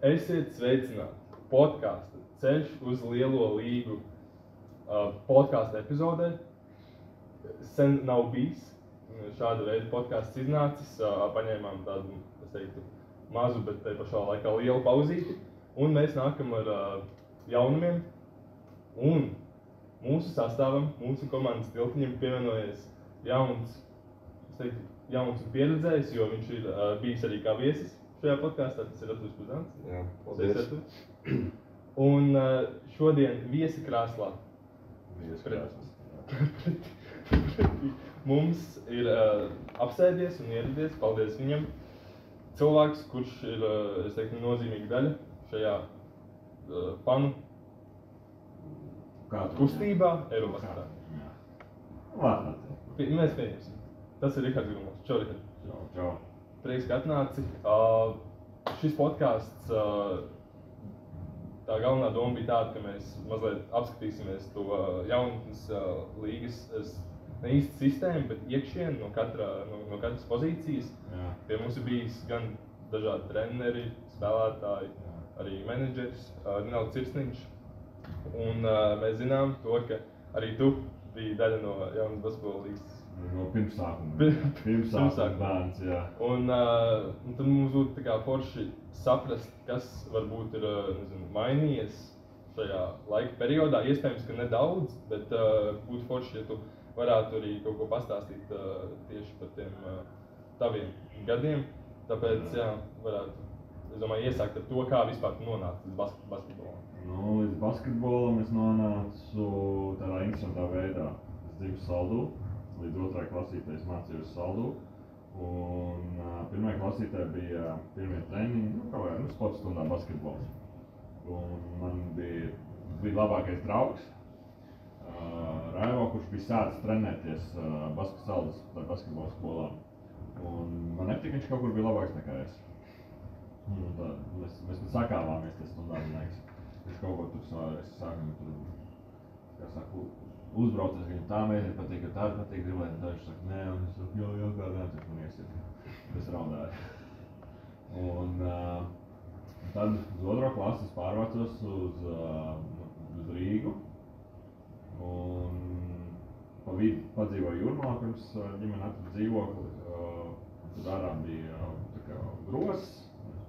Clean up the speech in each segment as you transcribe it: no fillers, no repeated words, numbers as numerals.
Esiet sveicināti podkāstu Ceļš uz lielo līgu podkāstu epizodē. Sen nav bijis šāda veida podkāsts iznācis. Paņēmām tādu, es teiktu, mazu, bet te pašā laikā lielu pauzīti. Un mēs nākam ar jaunumiem. Un mūsu sastāvam, mūsu komandas tiltiņam pievienojies jauns un pieredzējis, jo viņš ir bijis arī kā viesis šajā podkāstā. Tas ir Arturs Puzants. Jā, paldies. Un šodien viesi krēslā. Mums ir apsēdies un ieradies, paldies viņam, cilvēks, kurš ir, es teiktu, nozīmīga daļa šajā fanu kustībā Eirobasketā. Mēs pieņemsim. Tas ir Rihards Grumals. Čau, Richard. Čau. Prieks, ka atnāci. Šis podkāsts, tā galvenā doma bija tāda, ka mēs mazliet apskatīsimies to jaunatnes līgas, ne īsti sistēmu, bet iekšienu no katras pozīcijas. Jā. Pie mums ir bijis gan dažādi treneri, spēlētāji, arī menedžeris, Rinalds Cirsniņš. Un mēs zinām to, ka arī tu biji daļa no jaunas basketbola līgas. No pirmsākuma bērns, jā. Un tad mums būtu tā kā forši saprast, kas varbūt ir, mainījies šajā laika periodā. Iespējams, ka nedaudz, bet būtu forši, ja tu varētu arī kaut ko pastāstīt tieši par tiem taviem gadiem. Tāpēc, jā, varētu, es domāju, iesākt ar to, kā vispār tu nonāci līdz basketbolam. Līdz basketbolam es nonācu tādā interesantā veidā. Es dzīvu Saldū. Līdz 2. klasītē es mācījos Saldū, un 1. klasītē bija pirmie treniņi, sporta stundā basketbols. Un man bija labākais draugs, Raivo, kurš bija sācis trenēties Saldus basketbola skolā. Un man nepatika, viņš kaut kur bija labāks nekā es. Mēs sakāvāmies tas stundā, man liekas. Viņš kaut ko tur sākam, kā saku, uzbraucies, viņam tā meitene patīk, ka tāda patīk driblēt, un viņš saka, nē, un es saku, jā, kādām, tad man iesiet. Es raudāju. Un tad uz 2. klasi es pārvācos uz Rīgu, un pa vidu padzīvoju Jūrmalā, pirms ģimene atrada dzīvokli. Tad ārā bija tā kā grozs,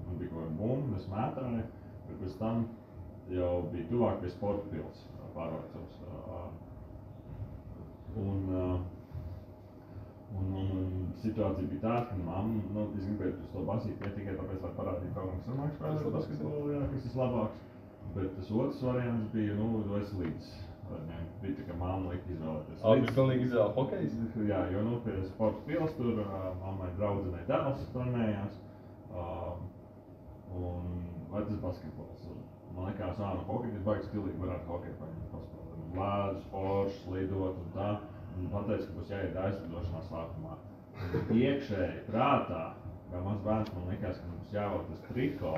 man bija kaut kāda bumba, es mētāju, bet pēc tam jau bija tuvāk pie sporta pils pārvācos. Un situācija bija tāda, ka mamma, es gribēju uz to basīt ne tikai tāpēc, lai parādītu kaut kas samāk spēlēt basketbolu, jā, kas ir labāks. Bet tas otrs variants bija, tu esi līdz. Bija tā, ka mamma lika izvēlēties līdz. Bija pilnīgi izvēle hokejs? Jā, jo pie sporta pils tur mammai draudzenei dēls trenējās. Un vai tas basketbols. Man likās, hokejs baigi stilīgi varētu hokeju paņemt paspēlēt. Lēdus, foršs, lidot un tā. Un pateica, ka būs jāiet aizlidošanā sākumā. Iekšēji prātā, kā mans bērns, man likās, ka mums jāvāk tas triko.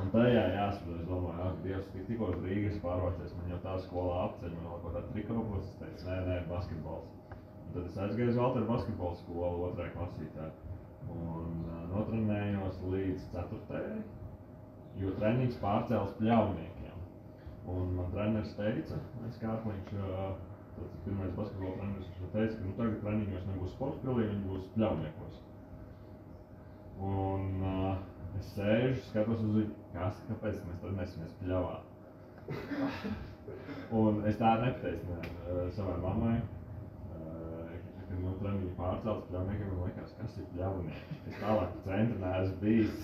Un tajā jāsaprot, es domāju, ka Dievs tikko uz Rīgas pārvācies, man jau tā skolā apceļ, man vēl kaut tā triko būs, es teicu, nē, basketbols. Un tad es aizgāju uz Valteru basketbola skolu 2. klasītē. Un notrenējos līdz 4. Jo treniņš pārcēlas Pļavniekiem. Un man treneris teica, Kārkliņš, tāds pirmais basketbola treneris, viņš teica, ka tagad treniņos nebūs sporta pilī, viņi būs Pļavniekos. Un es sēžu, skatos uz viņu, kāpēc mēs trenēsimies Pļavā. Un es tā nepateicu savai mammai, kad man treniņi pārcēlas Pļavniekiem, man likās, kas ir Pļavnieki. Es tālāk centra neesmu bijis.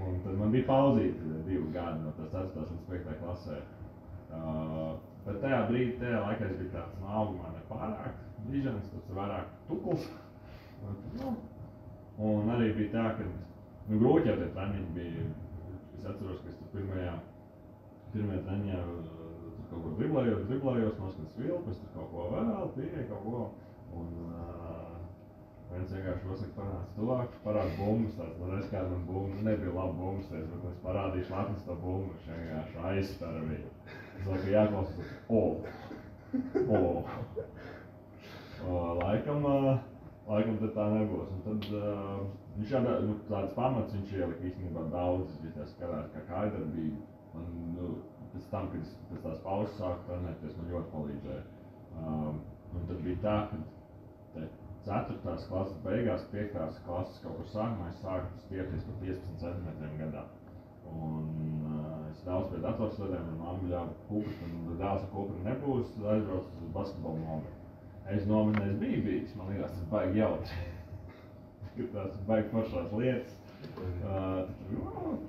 Un tad man bija pauzīti 2 gadi no tās 4. līdz 5. klasē. Bet tajā laikā es biju tāds, augumā nepārāk dižens, tas vairāk tukls. Un arī bija tā, ka grūti jau tie treniņi bija. Es atceros, ka es tur pirmajā treniņā kaut ko driblējos, noskatas vilpu, es tur kaut ko vēl, pieeja kaut ko. Un viens vienkārši pasaka, parāds tuvāk, parāda bumbas tāds, reiz kāda man bumba, nebija laba bumbas teica, bet es parādīšu latnes to bumbu, viņš vienkārši aizspēra viņu. Es laikam jāklausās, laikam tad tā nebūs. Un tad Viņš tāds pamats viņš ielika īstenībā daudz, es skatās kā kājadarbību. Man, pēc tam, kad es pēc tās pauzes sāku trenēties, man ļoti palīdzēja. Un tad bija tā, ka 4. klases beigās, 5. klases kaut kur sākumā es sāku stiepties par 15 centimetriem gadā. Un es daudz pie datorsēdēm, un mamma ļāva kuprit, un dēls ar kupri nebūs, aizbraucu uz basketbolu nometni. Es nometnēs biju bijis, man liekas, tas baigi jautri. Tās baigi foršās lietas.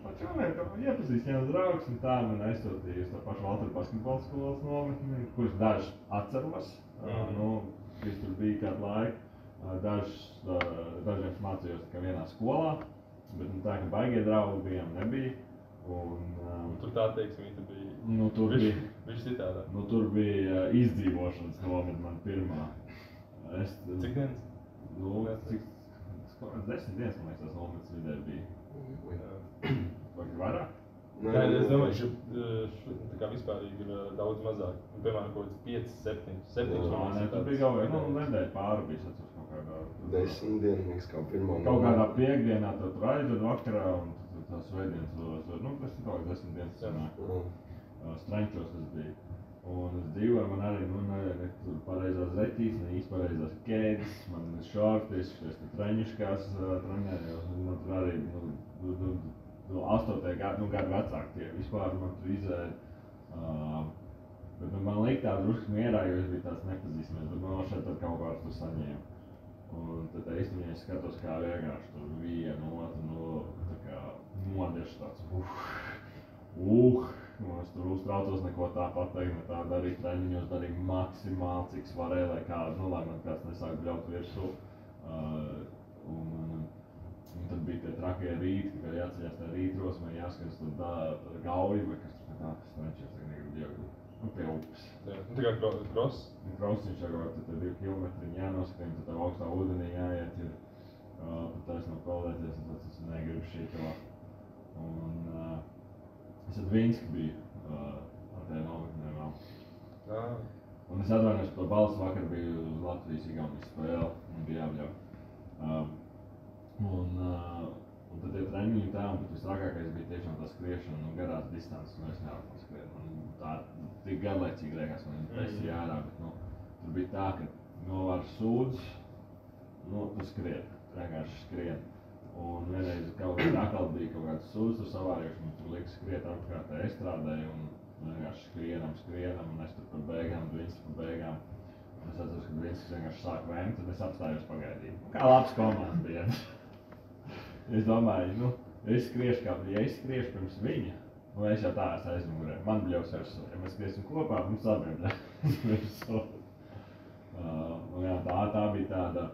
Pačonē, ka iepazīst jauns draugs, un tā man aizsūtīja uz tā pašu Valtera basketbola skolas nometni, kurus dažus atceros, kas tur bija kādu laiku. Dažiem mācījos tikai vienā skolā, bet tā, ka baigie draugi bijām nebija. Tur tā teiksim, tā bija. Tur bija citādā. Tur bija izdzīvošanas nometne man pirmā. Cik dienas? Kaut kāds 10 dienas, man liekas, tās nometnes vidē bija. Vai vairāk? Nē, es domāju, ka tā kā vispārīgi ir daudz mazāk. Piemēram, kaut kāds 5, 7. Nē, tur bija kaut kādā nedēļa pāri bija, atceros kaut kādā. 10 dienas kā pirmā. Kaut kādā piekdienā tur aizved vakarā un tā svētdienas tas kaut kāds 10 dienas sanāk. Strančos tas bija. Un es dzīvoju, man arī, ne tur pareizās zeķīs, ne īsti pareizās kēdes, man šortis, šis treņiškās trenējos, un man tur arī, 8. gadu vecāki tie vispār man tur izēja. Bet man liek tā drusku mierā, jo es biju tāds nepazīstamies, bet man šeit tad kaut kāds tur saņēma. Un tad īstenībā es skatos, kā vienkārši tur vienu otru, tā kā nodiešu tāds, es tur uztraucos neko tā pateikt, ne tā darīt treniņos, darīju maksimāli, cik varēju, lai man kāds nesāk bļaut virsū. Un tad bija tie trakie rīti, ka jāceļās tā rītrosmē, jāskatās tad gauji, vai kas tur tā, kas trenčies, tagad negribu dievgu. Pie upes. Tā kā cross? Crossiņš jau var, tad 2 kilometri jānoskrien, tad tā augstā ūdenī jāiet ir, tad taisnām peldēties, un tad es negribu šītavā. Un es ar Vinski biju ar tajā nometnē vēl. Un es atvainojos par to balsu, vakar biju uz Latvijas-Igaunijas spēli, un bija jābļauj. Un tad tie treniņi tā, bet visākākais bija tiešām tā skriešana, garās distances, es nevaru paskrien. Tā tik garlaicīgi liekas, man pēsi jārā, bet tur bija tā, ka novar sūdz, tu skrien, vienkārši skrien. Un vienreiz kaut kādā atkal bija kaut kāds sūdz tur savārījuši, un tur liek skriet apkārt estrādē, un vienkārši skrienam, un es tur par beigām, Dvinskis par beigām. Un es atceros, ka Dvinskis vienkārši sāk vēmt, tad es apstājos pagaidīt. Kā labs komandas bija. Es domāju, ja es skriešu pirms viņa, es jau tā esmu aizmugurē, man bļaus virsū. Ja mēs skriesim kopā, mums abiem bļaus virsū. Tā bija tāda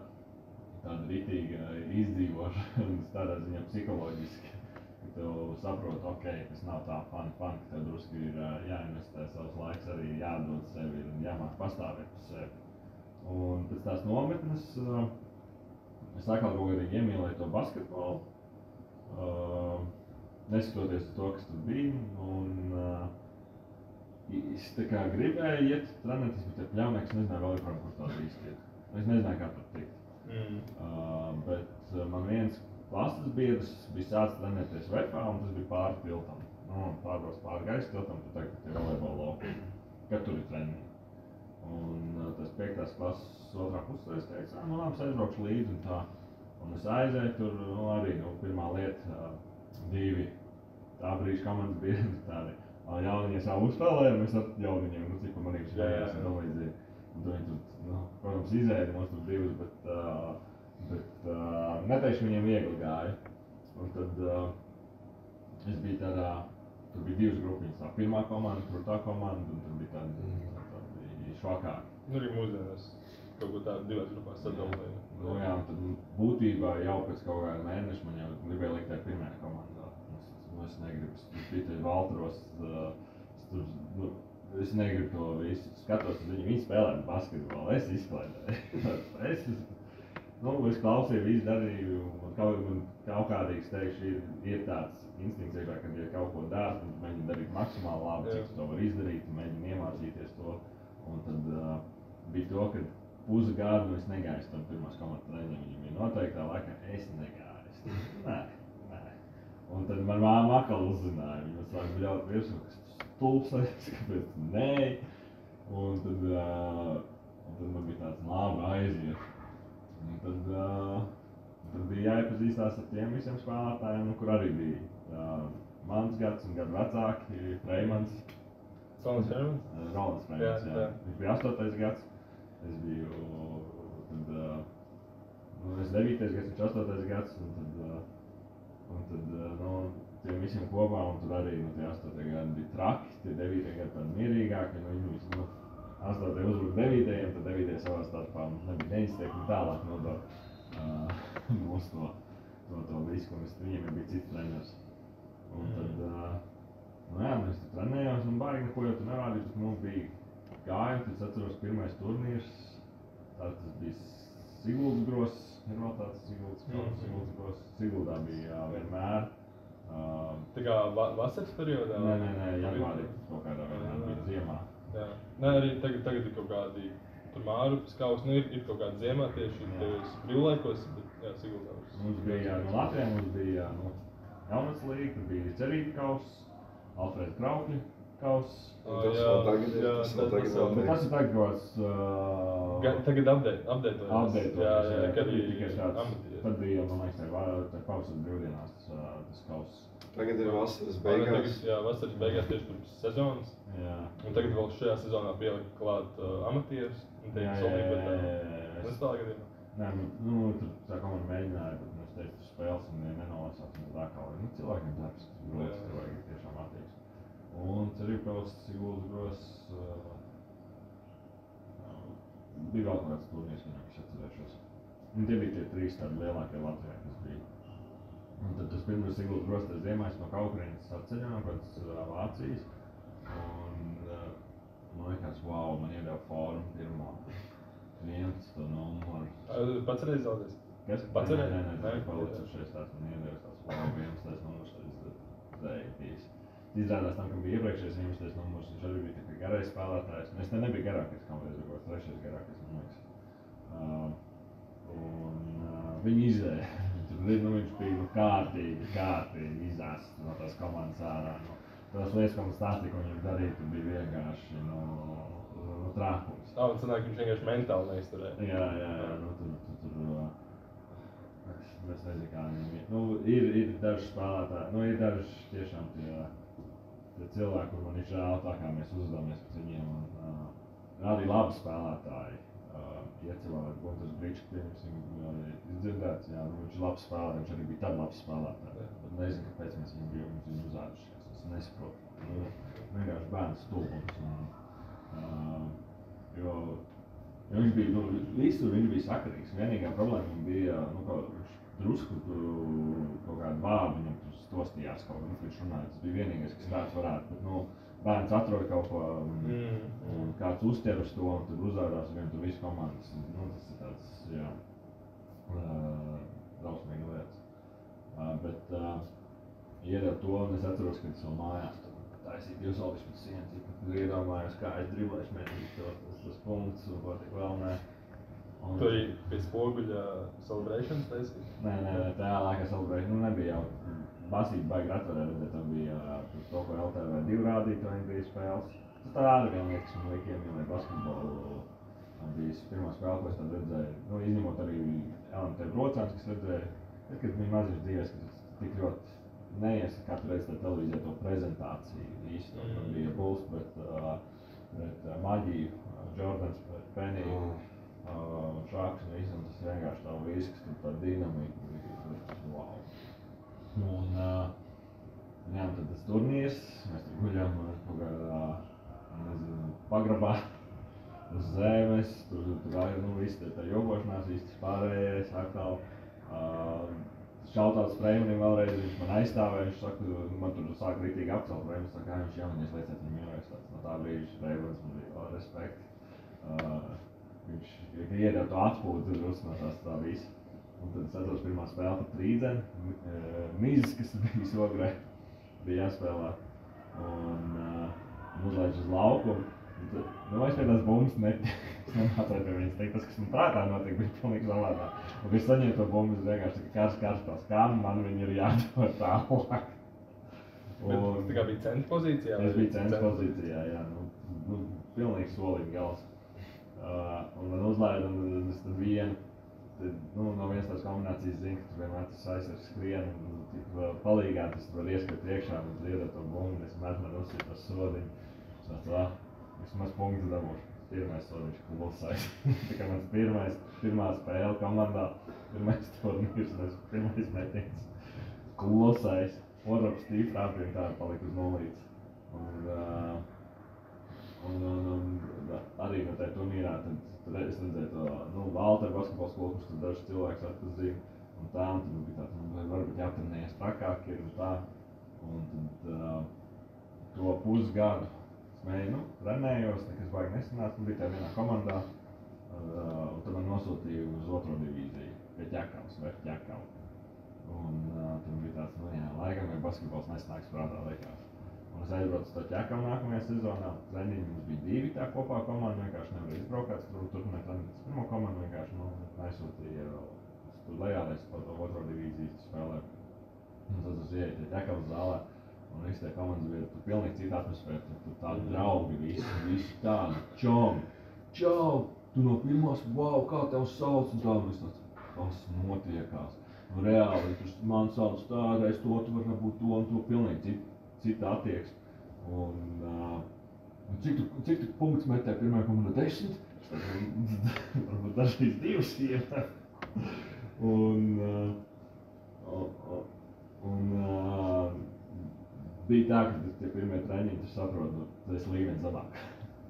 ritīga izdzīvošana, tādā ziņā psiholoģiski, ka tev saprot, tas nav tā fun, ka tev drusku ir jāinvestē savs laiks, arī jādod sevi un jāmāk pastāvēt par sevi. Un pēc tās nometnes es atkal kaut kādīgi iemīlēju to basketbolu, neskatoties uz to, kas tur bija, un es tā kā gribēju iet trenēties, bet pļaunieks nezināju vēl joprojām, kur tādu īsti iet. Es nezināju, kā tur tikt. Bet man viens klases biedrs bija sācis trenēties Vefā, un tas bija pāri tiltam. Pārbrauc pāri gaisa tiltam, tad tagad tie volejbola laukumi, kad tur ir treniņi. Un tas 5. klases 2. pusē es teicu, labi, es aizbraukšu līdzi un tā. Un es aizēju tur, arī pirmā lieta, 2 tā brīža komandas biedri tādi. Jauniņie savu uzspēlēja, mēs ar jauniņiem, cik par manību spēlējās un tam līdzīgi. Un viņi tur, protams, izēja mums tur 2, bet neteikšu viņiem viegli gāja. Un tad es biju tādā, tur bija 2 grupiņas, tā pirmā komanda, tur tā komanda, un tur bija tādi švakāki. Arī mūsdienās kaut ko tādu 2 grupās sadalīja. Tad būtībā jau pēc kaut kāda mēneša man jau gribēja likt tajā pirmajā komandā. Es negribu, es biju tajā Valteros, es negribu to visu, skatos uz viņu, viņi spēlē basketbolu, es izklaidēju. Es klausīju, visu darīju, un kaut kādīgs teikšu, ir tāds instinkts, ka ja kaut ko dara, tad mēģina darīt maksimāli labi, cik tu to var izdarīt, mēģina iemācīties to. Un tad bija to, ka pusgadu es negāju tam pirmās komandas treniņiem, viņam bija noteiktā laikā, es negāju. Es Nē. Un tad man māma atkal uzzināja, viņa sāka bļaut virsmu, kas tas stulbs, kāpēc nē. Un tad man bija tāds labi aiziet. Un tad bija jāiepazīstās ar tiem visiem spēlētājiem, kur arī bija mans gads un gadu vecāki, Freimans. Rolands Freimans? Rolands Freimans, jā. Viņš bija 8. gads, es biju, es 9. gads, viņš 8. gads, un tad, tiem visiem kopā, un tur arī, tie 8. gadi bija traki, tie 9. gadi tādi mierīgāki, viņi visi, 8. uzbruk 9. tad 9. savā starpā nebija neizteikti un tālāk nodot mūs to visu, un viņiem bija cits treneris. Un tad, mēs tur trenējāmies un baigi neko jau tur nerādīju, bet mums bija gājumi, tad es atceros pirmais turnīrs, tas bija Siguldas, ir vēl tāds Siguldas, Siguldā bija vienmēr. Tā kā vasaras periodā? Nē, janvārī kaut kādā vienmēr bija ziemā. Jā. Nē, arī tagad ir kaut kādi tur Mārupas kausi, ir kaut kādi ziemā tieši tajos brīvlaikos, bet jā, Siguldā. Mums bija no Latvijā, mums bija Jaunats līga, tur bija Cerīta kauss, Alfrēda Kraukļa kauss. Tas vēl tagad ir, Bet tas ir tagad kāds... Tagad update. Jā, kad tikai tāds, amatieris. tad bija, man liekas, tā pausas brīvdienās tas kauss. Tagad ir vasaras beigās. Jā, vasaras beigās tieši pirms sezonas. Jā. Un tagad vēl šajā sezonā pielika klāt amatierus. Jā. Es tā gadījumā. Nē, tur tā komanda mēģināja, bet es teicu, tur spēles un nenolasās un tā kā cilvēkiem darbs, grots, cilvēki ir tiešām attīgs. Un Cerīpels, Siguldas, bija vēl kāds turnīrs, viņam es atcerēšos. Un tie bija tie 3 tādi lielākie Latvijā, kas bija. Un tad tas pirmais Siguldas grostās ziemās no Kaukrīnas atceļām, pēc Vācijas. Un man liekas, wow, man iedeva formu pirmo 11. numuru. Pats reiz zaudēs? Kas? Pats reiz? Nē, tas ir palicušies tāds, man iedeva tāds wow, 11. numurs, tad zēgtīs. Izrādās tam, ka bija iepriekšējais 11. numurs, viņš arī bija tā garais spēlētājs. Es te nebija garākais, kādreiz bija kaut kāds 3. garākais, man liekas. Viņi izēja. Viņš bija kārtīgi izēsts no tās komandas ārā. Tās lietas, ko man stāstīja, ko viņam darīja, tur bija vienkārši trākums. Un sanāk, viņš vienkārši mentāli neizturēja. Jā, tur es nezinu, kā viņam ir. Ir daži spēlētāji, ir daži tiešām tie cilvēki, kur man ir žēl, tā kā mēs uzvedamies pēc viņiem. Arī labi spēlētāji. Iecevāja Guntas Bričs, viņam izdzirdēts, viņš ir labs spēlētājs, viņš arī bija tad labs spēlētājs. Bet nezinu, kāpēc mēs viņu uzādušies, es nesaprotu. Vienkārši bērns stulbums. Jo viņš bija, visur viņš bija sakarīgs. Vienīgā problēma bija, viņš drusku kaut kādu vārdu viņam tur stostījās kaut kā, viņš runāja. Tas bija vienīgais, kas tāds varētu, bet, bērns atrod kaut ko, un kāds uztver uz to, un tad uzvērās viņam tur visu komandas. Tas ir tāds, drausmīgi lietas. Bet iedeva to, un es atceros, kad es vēl mājās taisīju 2 solis pēc sienas, tad iedomājos, kā es driblēšu metīt tos punktus, un ko tik vēl nē. Tu arī pie spoguļa celebrations taisīji? Nē, tajā laikā celebration nebija jau. Basīt baigi atvarē redzēt, tam bija to, ko LTV2 rādīja, to NBA spēles. Tas tā arī vien liekas, man liek iemīlēt basketbolu. Bija pirmā spēle, ko es tad redzēju, izņemot arī LMT Brocāns, kas redzēja, kad bija maziņš dzīvēs, ka tas tik ļoti neies katru reizi tā televīzijā to prezentāciju īsti. Man bija Bulls pret Maģiju, Jordans pret Penny, Šāks un visam, tas vienkārši tā viskas, tur tā dinamika bija, wow. Un tad tas turnīrs, mēs tur guļam kaut kādā, pagrabā uz zemes, tur viss tā jobošanās, viss pārējais, atkal šautauts Freimanim vēlreiz, viņš man aizstāvēja, viņš saka, man tur sāk rītīgi apcelt Freimanis, saka, viņš jaunies lieciet viņu mīlēs, no tā brīža Freimans man bija vēl respekti. Viņš iedeva to atpūtu no tā visa. Un tad es atceros pirmā spēle par Trīdzeni, Mizes, kas bija Sogrē, bija jāspēlē. Un uzlaiž uz laukumu, Nu, es pie tās bumbas nemācēju pie viņas teikt, tas, kas man prātā notiek, bija pilnīgi savādāk. Un, kad es saņēmu to bumbu, es vienkārši karstās, kā man viņi ir jādod tālāk. Bet tu tā kā biji centra pozīcijā? Es biju centra pozīcijā, jā, nu, pilnīgi solīt gals. Un man uzlaida, un es tad vienu, no vienas tās kombinācijas zinu, ka tur vienmēr tas aizsargs skrien, un palīgā tas var ieskriet iekšā un iedot to bumbu, un es mēģinu uzsīt to sodiņu. Es tāds, vismaz punktu dabūšu. Pirmais sodiņš Klusais. Tā kā mans pirmā spēle komandā, pirmais turnīrs, pirmais metiens. Klusais. Orap stīvi trāpīja un tā palika uz nulītes. Un arī no tajā turnīrā, tad es redzēju to, Valteru basketbola skolu, kurš tad dažs cilvēks atpazīja. Un tad bija tāds, varbūt jātrenējas trakāk ir un tā. Un tad to pusgadu trenējos, nekas baigi nesanāca, man bija tā vienā komandā. Un tad man nosūtīja uz otro divīziju, pie Ķekavas, vai Ķekavu. Un tad bija tāds, laikam, vai basketbols nesanāks prātā likās. Un es aizbraucu uz to Ķekavu nākamajā sezonā, treniņi mums bija 2 tā kopā komanda, vienkārši nevar izbraukāt, turpināt trenēt pirmo komandu, vienkārši nesūtīja tur lejā, lai es par to otro divīziju spēlēju. Un tad es ieeju Ķekavas zālē. Un visi tie komandas bija tur pilnīgi cita atmosfēra, tur tādi draugi, visi tādi, čau, tu no pirmās, wow, kā tev sauc, un tā, un es tāds, kas notiekās. Un reāli, tur man sauc tā, reiz to, tu vari būt to un to, pilnīgi cita attieksme. Un cik tu punkts metē pirmajā komandā 10? Varbūt dažreiz 2 ietā. Bija tā, ka tie pirmie treniņi, tu saproti, tu esi līmeni zamāk.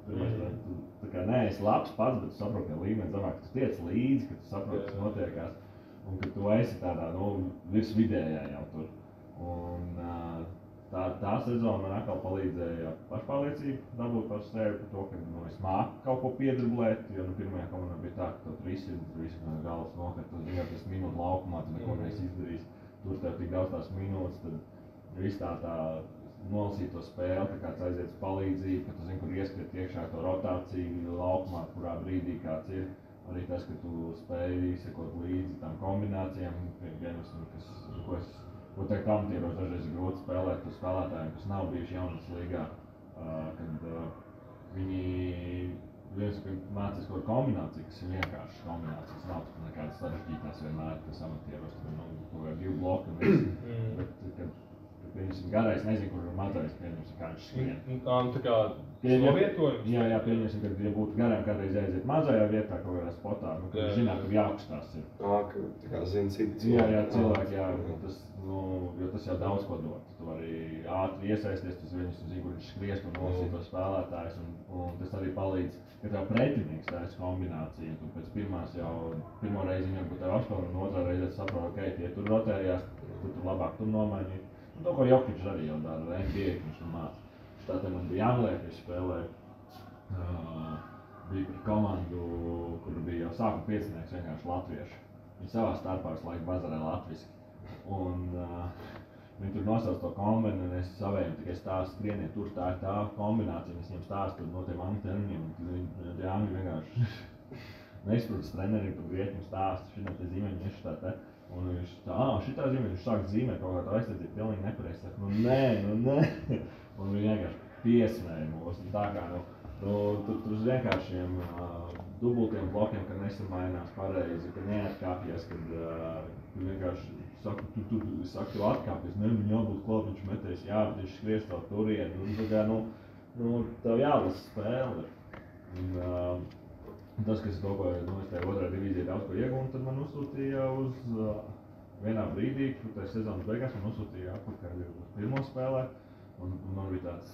Tā kā neesi labs pats, bet tu saproti, ka līmeni zamāk. Tu tiec līdzi, ka tu saproti, kas notiekās. Un ka tu esi tādā, virs vidējā jau tur. Un tā sezona man atkal palīdzēja pašpārliecību dabūt par sevi par to, ka es māku kaut ko piedriblēt. Jo pirmajā komandā bija tā, ka tu visi no galvas nokart, tu zini, ka tas minūtu laukumā, tu neko neesi izdarījis. Tur tev tik daudz tās minūtes, tad viss tā nolasīt to spēli, tā kāds aiziet uz palīdzību, ka tu zini, kur ieskriet iekšā to rotāciju laukumā, kurā brīdī kāds ir. Arī tas, ka tu spēji izsekot līdzi tām kombinācijām, ko teikt amatieros dažreiz ir grūti spēlēt uz spēlētājiem, kas nav bijuši jaunas līgā, kad viņi mācīs kaut kombināciju, kas ir vienkāršas kombinācijas, nav nekādas sarežģītās vienmēr, kas amatieros, tur ir 2 bloki un viss, bet pieņemsim garais, nezinu, kur ir mazais, pieņemsim, kā viņš skrien. Tā kā savietojums? Jā, pieņemsim, kad ja būtu garām kādreiz jāiziet mazajā vietā, kaut kādā spotā, kad viņš zināt, kur jākustās ir. Ka tā kā zina citi cilvēki. Jā, cilvēki, jo tas jau daudz ko dod. Tu vari ātri iesaisties, tu zini, kur viņš skriest un nolasīt tos spēlētājus, un tas arī palīdz, ka tev pretinieks taisa kombināciju. Tu pēc pirmo reizi viņam, ko tev apspēl, un otrā reize saproti, ka tie tur rotējās, tur labāk tur nomainīt. Un to, ko Jokić arī jau dara, NBA, viņš tur māca. Tātad man bija jāmliek, es spēlēju, bija par komandu, kur bija jau sākuma piecinieks vienkārši latvieši. Viņi savā starpā visu laiku bazarē latviski. Un viņi tur nosauc to kombinu, un es savējiem tikai stāstu skrieniet, tur tā ir tā kombinācija, es viņiem stāstu no tiem angļu terminiem, un tie angļi vienkārši neizprotas treneriem par grieķiem stāstu, šitā te zīmeņi nešitā te. Un viņš šitā zīmē, viņš sāk zīmēt kaut kā tā aizsardzību, pilnīgi nepareizi saka, nē. Un viņi vienkārši piesmēja mūs, un tā kā, tur uz vienkāršiem dubultiem blokiem, kad nesamainās pareizi, ka neatkāpjas, kad vienkārši saka, tu atkāpies, viņi jābūt klāt, viņš metēs, bet viņš skries tā turieni, un tā kā, tev jālasa spēle. Un tas, kas kaut ko, es tajā otrā divīzijā daudz ko iegūmu, tad man uzsūtīja uz vienā brīdī, kur tajā sezonas beigās man uzsūtīja atpakaļ uz pirmo spēlē. Un man bija tāds,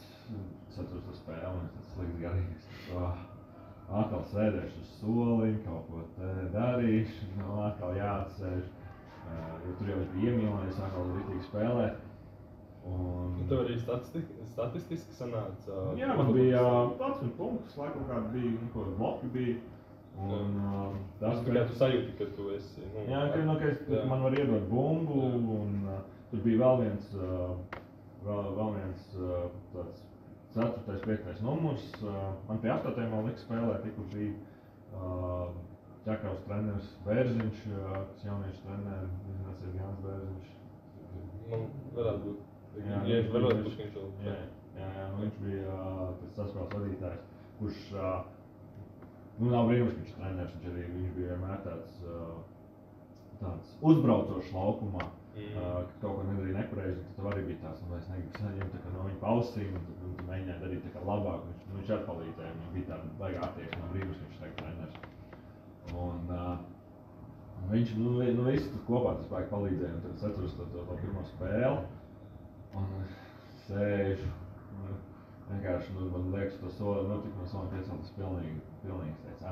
es atceros to spēli, un es tāds slikts garīgs. Atkal sēdēšu uz soliņu, kaut ko te darīšu, atkal jāatsēž. Jo tur jau es biju iemīlējies, atkal ritīgi spēlēt. Un tev arī statistiski sanāca? Jā, man bija 11 punktus, laikam kādi bija, kaut kādi bloki bija. Tas tikai tu sajūti, ka tu esi... Jā, ka man var iedot bumbu, un tur bija vēl viens tāds 4., 5. numurs. Man pie 8. man lika spēlēt, tikko bija Čakavs treneris Bērziņš, kas jauniešu treneri, nezināsies Jānis Bērziņš. Man varētu būt. Jā, viņš bija tas saspēles vadītājs, kurš, nav brīnums, ka viņš ir treneris, viņš bija vienmēr tāds uzbraucošs laukumā, ka kaut ko nedarīja nepareizi, tad arī bija tāds, es negribu saņemt no viņa pausīm, un tu mēģināji darīt tā kā labāk, viņš arī palīdzēja, viņam bija tāda baigā attieksme, nav brīnums, ka viņš tagad treneris. Un viņš, visi tur kopā tas baigi palīdzēja, un tad es atceros to pirmo spēli, un sēžu, vienkārši, man liekas, to soli, tik no soļa piecelt, tas pilnīgi teica,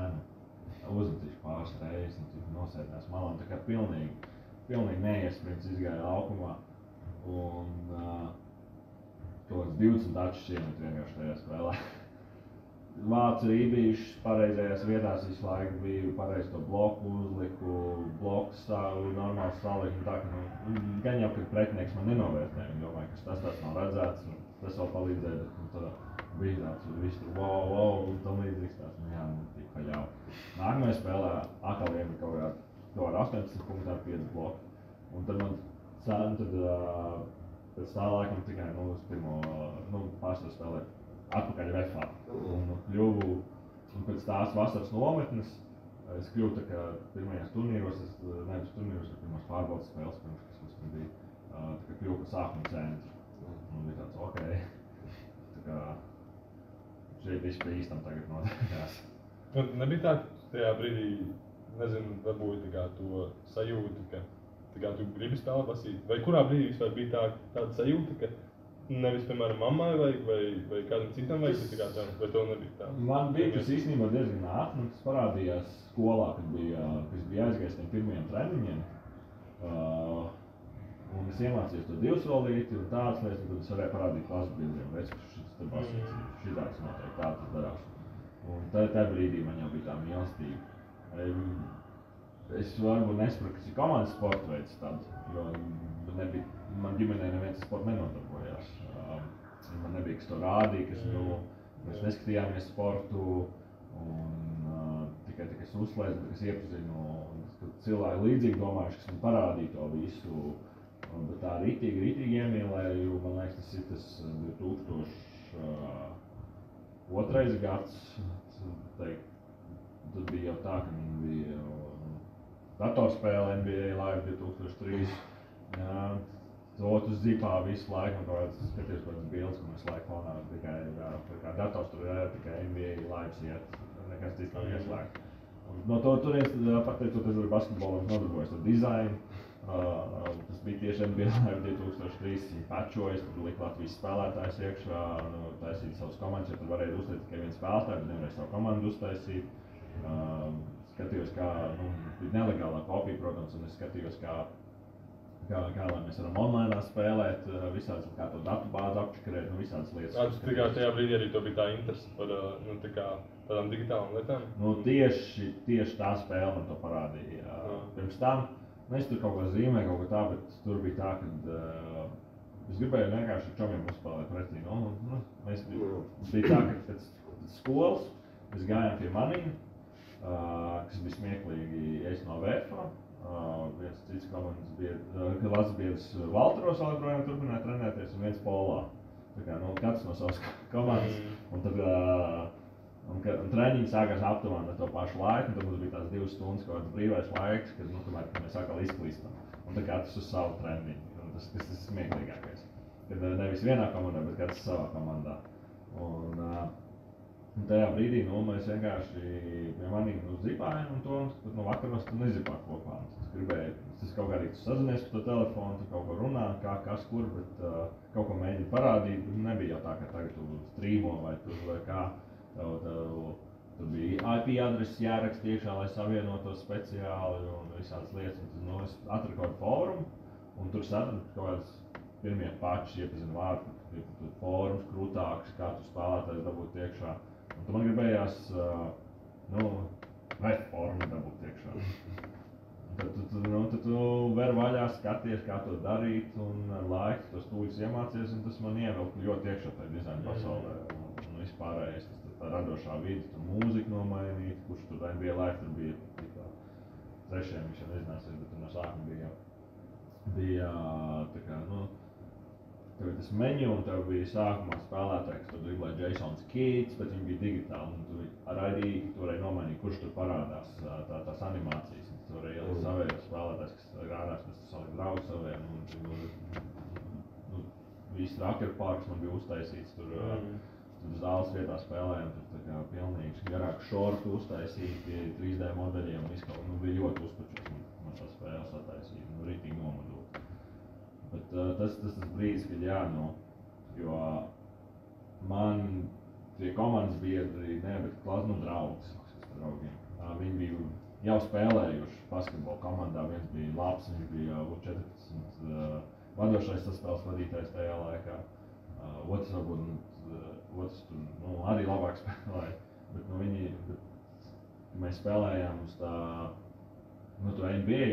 uzmetīšu pāris reizes, un nosēdinās malā, tā kā pilnīgi neiesprints izgāja laukumā, un kaut kāds 20 tačus iemet vienkārši tajā spēlē. Vācu rībīšus pareizajās vietās visu laiku biju, pareizi to bloku uzliku, blokus normāli saliku, tā ka, gan jau, kad pretinieks man nenovērtēja, domāju, ka tas nav redzēts, un tas vēl palīdzēja, bet tad bija tāds, viss tur wow, un tam līdzīgs tāds, tik paļāv. Nākamajā spēlē atkal iemet kaut ar 18 punktu ar 5 bloku, un tad man pēc tā laikam tikai uz pirmo, pārstāv spēlēt atpakaļ vefā, un kļuvu, un pēc tās vasaras nometnes, es kļuvu tā kā pirmajās turnīros, nevis turnīros, bet pirmās pārbaudas spēles, kas man bija, tā kā kļuvu par sākuma centru, un bija tāds, tā kā šeit viss pie īstam tagad notiekās. Nebija tā, ka tajā brīdī, nezinu, varbūt tā kā to sajūtu, ka tā kā tu gribi spēlēt basīt, vai kurā brīdī vispār bija tāda sajūta, ka nevis, piemēram, mammai vai kādam citam vai tev nebija tā? Man bija tas īstenībā diezgan ātri, tas parādījās skolā, kad bija aizgājis tiem pirmajiem treniņiem. Un es iemācījos to divsolīti un tādas lietas, tad es varēju parādīt klases biedriem, redz, ka šis te basīts ir, šitāds noteikti, tā tas darās. Un tajā brīdī man jau bija tā mīlestība. Es varbūt nesapratu, kas ir komandas sporta veids tad, jo man ģimenē neviens sporta nenodarbojās. Man nebija, kas to rādīja, mēs neskatījāmies sportu un tikai es uzslēdzu, bet es iepazinu cilvēku līdzīgi domājuši, kas man parādīja to visu. Bet tā rītīgi iemīlēju, man liekas, tas ir tas 2002. Gads. Tad bija jau tā, ka man bija datorspēle NBA Live 2003. Uz zipā visu laiku, un skatījos kaut kādas bildes, ko mēs laiku fonā tikai dators tur ir tikai NBA Lives iet, nekas cits nav ieslēgts. No turienes, pateicoties arī basketbolam, nodarbojos ar dizainu. Tas bija tieši NBA Live 2003, patčojas, tur lika Latvijas spēlētājs iekšā, taisīt savus komandas, jo tur varēja uztaisīt tikai viens spēlētājs, bet nevarēja savu komandu uztaisīt. Skatījos, kā, bija nelegālā kopija, protams, un es skatījos, kā lai mēs varam online spēlēt, visādas kā to datubāzi apčakarēt, visādas lietas. Tajā brīdī arī to bija tā interese par tādām digitālām lietām? Tieši tā spēle man to parādīja. Pirms tam, es tur kaut ko zīmēju, kaut ko tā, bet tur bija tā, ka es gribēju vienkārši čomiem uzspēlēt pretī. Bija tā, ka pēc skolas mēs gājām pie maniem, kas bija smieklīgi, es no VFA. Viens cits komandas klases biedrs Valteros vēl joprojām turpināja trenēties un viens Polā. Tā kā, katrs no savas komandas. Un tad treniņi sākās aptuveni ar to pašu laiku, un tad mums bija tās 2 stundas kaut kāds brīvais laiks, kad mēs atkal izklīstam. Un tad katrs uz savu treniņu. Tas ir smieklīgākais. Kad nevis vienā komandā, bet katrs savā komandā. Un tajā brīdī mēs vienkārši pie maniem zipājām un to, tad no vakaros tu nezipā kopā. Es gribēju, tas kaut kā arī tu sazinies par to telefonu, tu kaut ko runā, kas kur, bet kaut ko mēģini parādīt. Nebija jau tā, ka tagad tu strīmo vai kā. Tur bija IP adreses jāraksta iekšā, lai savienotos speciāli un visādas lietas. Un es atradu kaut kādu fórumu un tur satradu kaut kādas pirmie pači iepazinu vārdu, tur fórums krūtāks, kā tu spēlētājs dabūt iekšā. Un tu man gribējās, vai formu dabūt iekšā. Tad tu ver vaļā skaties, kā to darīt, un ar laiku tos tūļus iemācies, un tas man ievilka ļoti iekšā tajā dizaina pasaulē. Un vispārējais, tā radošā vide, tur mūzika nomainīt, kurš tur NBA Live tur bija trešajam, viņš jau nezināsies, bet tur no sākuma bija tā kā, tev tas menu, un tev bija sākumā spēlētāji, kas tur driblē Jasons Keats, bet viņi bija digitāli, un tu ar ID tu varēji nomainīt, kurš tur parādās tās animācijas. Tu varēji ielikt savējos spēlētājs, kas rādās, pēc tu salikt draugu saviem, un viss Raker Parks man bija uztaisīts, tur zāles vietā spēlējām, tur tā kā pilnīgi garāku šortu uztaisīti 3D modeļiem, un viss kaut bija ļoti uzpačos, man tā spēle sataisīt, ritīgi nomadot. Bet tas brīdis, kad jo man tie komandas biedri, bet draugs, draugiem, viņi bija jau spēlējuši basketbolu komandā, viens bija labs, viņš bija U14 vadošais saspēles vadītājs tajā laikā, otrs varbūt tur arī labāk spēlēja, bet mēs spēlējām uz tur NBA,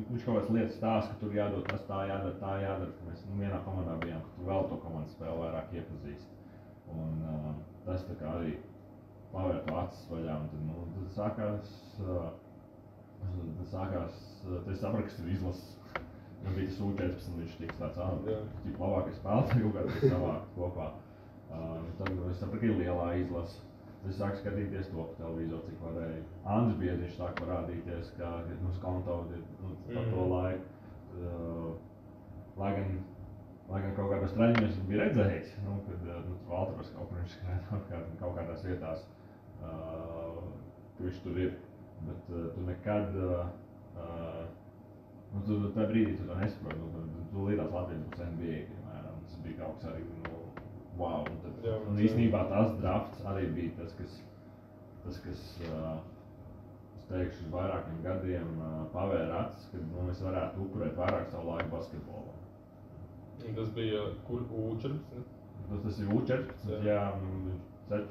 viņš kaut kādas lietas stāsta, ka tur jādod tas, tā jādara, ka mēs vienā komandā bijām, ka tu vēl to komandas spēli vairāk iepazīst. Un tas tā kā arī pavēr to acis vaļā, un tad sākās, tad es sapratu, kas tur izlases. Man bija tas U14, viņš tiks tāds, tik labākais spēlētāji kaut kādā savākt kopā. Tad es sapratu, ka ir lielā izlase. Tad es sāku skatīties to pa televizoru, cik varēja. Andris Biedriņš sāk parādīties, kā Skontaudi par to laiku. Lai gan kaut kādos treņos bija redzējis, kad Valtros kaut kur viņš skrēja kaut kādās vietās, ka viņš tur ir. Bet tu nekad, tajā brīdī tu to nesaproti, tu līdās Latvijas būs NBA, piemēram, tas bija kaut kas arī, wow, un īstenībā tas drafts arī bija tas, kas es teikšu, uz vairākiem gadiem pavēra acis, kad mēs varētu upurēt vairāk savu laiku basketbolā. Un tas bija kur U14? Tas ir U14, jā, 4.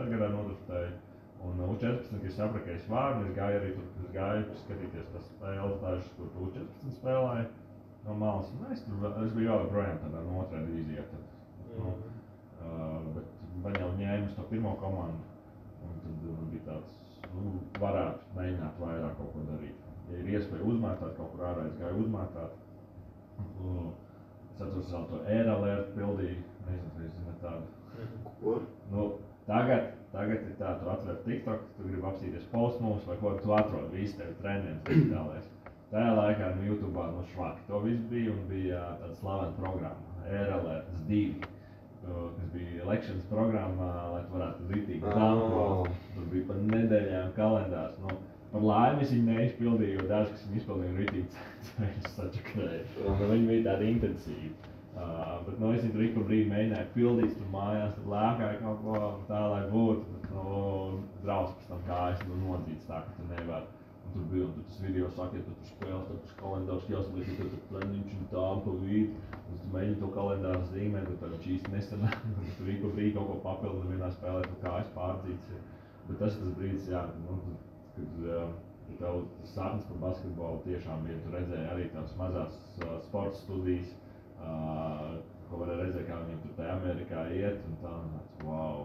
gadā nodraftēju. Un U14, kad es sapratu, ka es varu, es gāju arī tur, skatīties tās spēles dažas, kur U14 spēlēja no malas. Es biju vēl projām tādā no 2. divīzijā. Bet jau ņēmu uz to pirmo komandu, un tad man bija tāds, varētu mēģināt vairāk kaut ko darīt. Ja ir iespēja uzmētāt, kaut kur ārā es gāju uzmētāt. Es atceros vēl to Air-Alert pildīju, nezinu, vai es zinu tādu. Ko? Tagad ir tā, tu atver TikTok, tu gribi apstīties Post Moves vai ko, tu atrod visu tevi trendiem digitālais. Tajā laikā YouTube'ā švaki to viss bija un bija tāda slavena programma, Air-Alerts 2, kas bija elections programma, lai tu varētu ritīgi dankot. Tur bija par nedēļām kalendārs. Par laimi es viņu neizpildīju, jo daži, kas viņu izpildīju, ritīgi ceļus sačakrēju. Viņi bija tādi intensīvi. Bet es viņu tur ik pa brīdi mēģināju pildīt tur mājās, tad lēkāju kaut ko tā, lai būtu, bet drausmas pēc tam kājas nodzīts tā, ka tu nevar. Un tur bija, un tur tas video saka, ja tu tur spēles, tad tas kalendārs jāsaliek, ja tur treniņš un tā pa vidu, un tu mēģini to kalendāru zīmēt, un tad viņš īsti nesanāk, un tur ik pa brīdi kaut ko papildina vienā spēlē, tu kājas pārdzīts. Bet tas ir tas brīdis, jā, kad tev sapnis par basketbolu tiešām bija, tu redzēji arī tās mazās sporta studijas, ko varēja redzēt, kā viņiem tur tajā Amerikā iet, un tā, wow,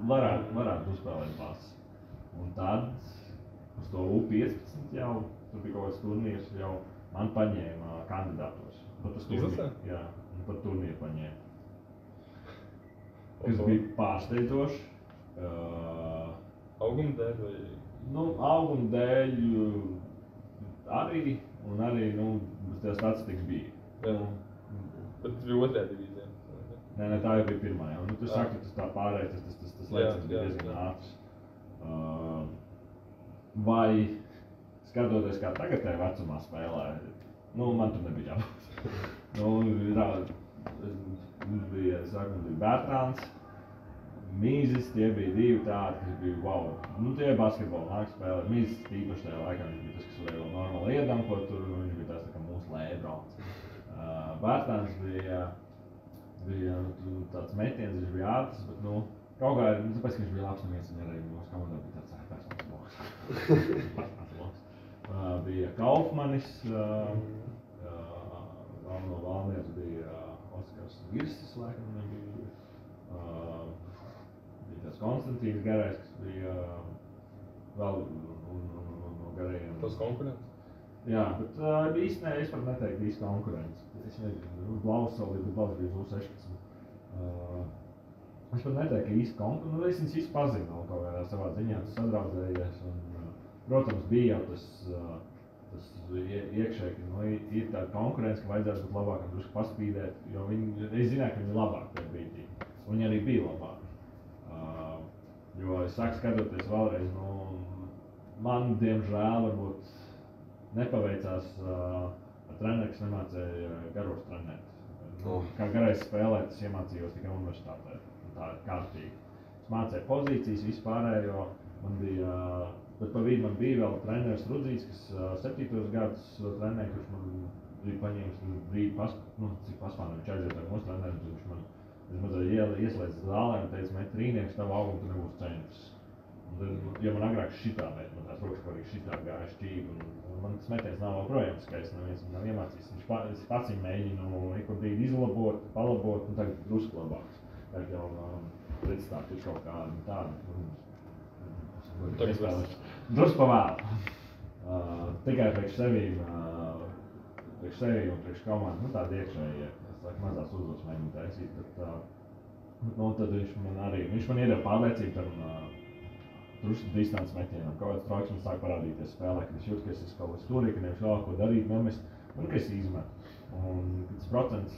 varētu uzspēlēt basu. Un tad, uz to U15 jau, tur bija kaut kāds turnīrs, jau man paņēma kandidātos. Jā, pat turnīru paņēma. Kas bija pārsteidzoši. Auguma dēļ vai? Auguma dēļ arī, un arī, tā statistikas bija. Jā. Bet tas bija 2. divīzijā. Nē, tā jau bija pirmā, jau. Tu saki, tas tā pārējais, tas lēcins bija diezgan ātrs. Vai, skatoties, kā tagad tajā vecumā spēlē, man tur nebija jābūt. Mums bija Bērtāns, Mīzis, tie bija divi tādi, kas bija wow. Tie basketbolu nāk spēlē. Mīzis tīpaši tajā laikā, viņš bija tas, kas varēja vēl normāli iedankot, tur viņš bija tāds tā kā mūsu Lebrons. Bērtāns bija tāds metiens, viņš bija ātrs, bet kaut kā, tāpēc, ka viņš bija labs, neviens nerēja, mūsu komandā bija tāds Bērtāns loks. bija Kaufmanis, vēl no Valmieras bija Oskars Girsis, laikam nebija. Bija tāds Konstantīns Garais, kas bija vēl no garajiem. Tas konkurents? Jā, bet īstenībā es pat neteiktu īsti konkurents. Es nezinu, Blaus bija U16. Es pat neteiktu, ka īsti konkurents. Nu, es viņus visu pazinu kaut kādā savā ziņā, tas sadraudzējies. Un, protams, bija jau tas iekšēji, ka ir tāda konkurence, ka vajadzētu būt labākam, drusku paspīdēt, jo es zināju, ka viņi ir labāki tajā brīdī. Viņi arī bija labāki. Jo es sāku skatoties vēlreiz, man, diemžēl, varbūt nepaveicās ar treneri, kas nemācēja garos trenēt. Kā garais spēlēt, es iemācījos tikai universitātē. Tā ir kārtīgi. Es mācēju pozīcijas, vispārējo. Bet pa vidu man bija vēl treneris Rudzīts, kas 7. gadus trenēja, kurš man bija paņēmis brīdi cik paspārnē viņš aizvietoja mūsu treneris, viņš man ieslēdz zālē un teica, met trīnieks, tavu augumu, tu nebūs centrs. Jo man agrāk šitā veids, man tās rokas arī šitā gāja šķīvi, un man tas metiens nav projām skaists, neviens man nav iemācījis. Viņš pats viņu mēģinu ikur brīdi izlabot, palabot, un tagad drusku labāks. Tagad jau pretstāti ir kaut kādi tādi. Drusku pavēlu. Tikai priekš sevīm un priekš komandu, tādi iekšējie, mazās uzvaras mēģinu taisīt, bet tad viņš man iedeva pārliecību tam drusku distances metienam. Kaut kāds trauksmes sāk parādīties spēlē, kad es jūtu, ka es esmu kaut kas turī, ka nevis vēl ko darīt, nemest, un ka es izmetu. Un tas procents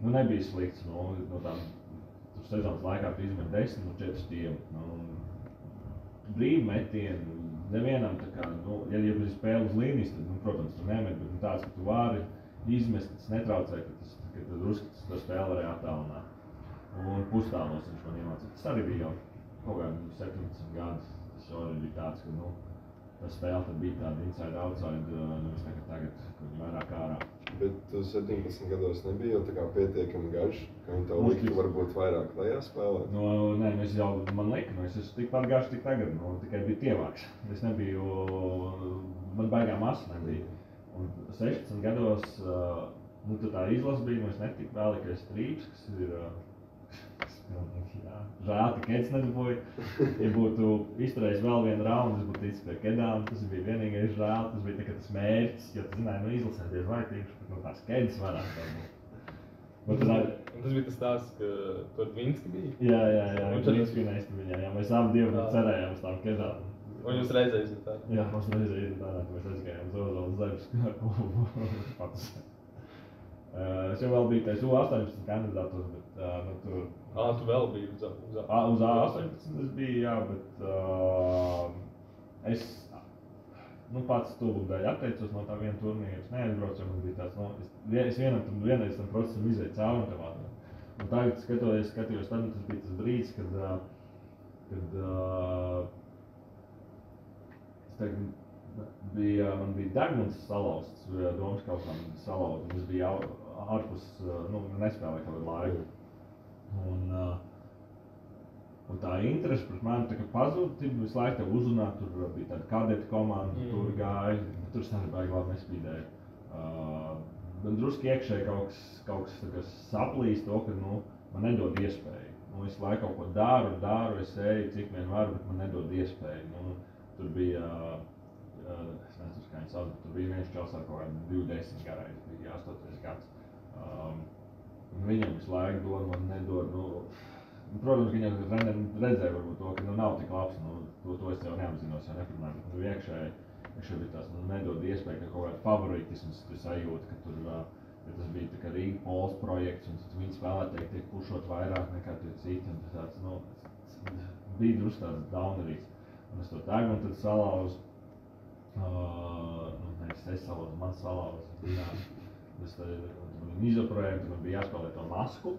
nebija slikts, no tām sezonas laikā tu izmet 10 un 4 stiebu. Brīvi metieni, nevienam tā kā, ja ir spēle uz līnijas, tad, protams, tu nemet, bet tāds, ka tu vari izmest, ka tas netraucē, ka drusku to spēle varēja attālināt. Un pustālos viņš man iemācīja. Tas arī bija jau kaut kādi 17 gadus. Tas jau arī bija tāds, ka, tā spēle tad bija tāda inside-outside, nevis tagad, kad viņi vairāk ārā. Bet tu 17 gados nebija jau tā kā pietiekami garš, ka viņi tev liktu varbūt vairāk lejā spēlēt? Nē, man lika, es esmu tikpat garš tik tagad, tikai bija tievāks. Es nebiju, man baigā masa nebija. Un 16 gados, tā izlase bija, es netiku vēlīgais Strīps, kas ir, žēl, ka Keds nedabūja. Ja būtu izturējis vēl vienu raundu, es būtu ticis pie Kedām, tas bija vienīgais žēl, tas bija tikai tas mērķis, jo tu zināji, izlasēties vai tīpaši, bet tās Kedas varētu dabūt. Tas bija tas stāsts, ka tur Dvinski bija? Jā, Dvinski un es bija, jā, mēs abi divi cerējām uz tām Kedām. Un jūs reizē izmetāt? Jā, mums reizē izmetāt, ka mēs aizgājām uz Ozolas Zaļas patus. Es jau vēl biju tais U18 kandidātos, bet tur... Tu vēl biji uz A18 es biju, jā, bet es pats tuvu dēļ atteicos no tā viena turnīra, es neaizbraucu, jo man bija tāds, es vienreiz tam procesam izēju cauri un tam ātrāk. Un tagad skatījos, tad tas bija tas brīdis, kad man bija degmuns salauzts, domas kaut kā salauzts, un es biju ārpus, nespēlēju kaut kādu laiku. Un tā interese pret mani tā kā pazuda, visu laiku tev uzrunāt, tur bija tāda kadeta komanda, tur gāja, tur es arī baigi labi nespīdēju. Man drusku iekšēji kaut kas saplīst to, ka man nedod iespēju. Es laiku kaut ko daru, es eju cik vien varu, bet man nedod iespēju. Tur bija, es nezinu, kā viņi sauc, bet tur bija viens čels ar kaut kādu 20 garais, bija 8. gads. Viņam visu laiku dod, man nedod. Protams, ka viņam redzēja varbūt to, ka nav tik labs, to es jau neapzinos, jau neprunāju, bet iekšēji bija tās, nedod iespēju, ka kaut kāda favoritisms sajūta, ka tur, ja tas bija tā kā Rīga Pols projekts, un viņi spēlētāji tiek pušot vairāk nekā tie citi, un tāds, bija drusku tāds downerīgs. Un es to tegu, un tad salauzu, es salauzu, man salauzu, es tad izoprojektu, man bija jāspēlē to masku.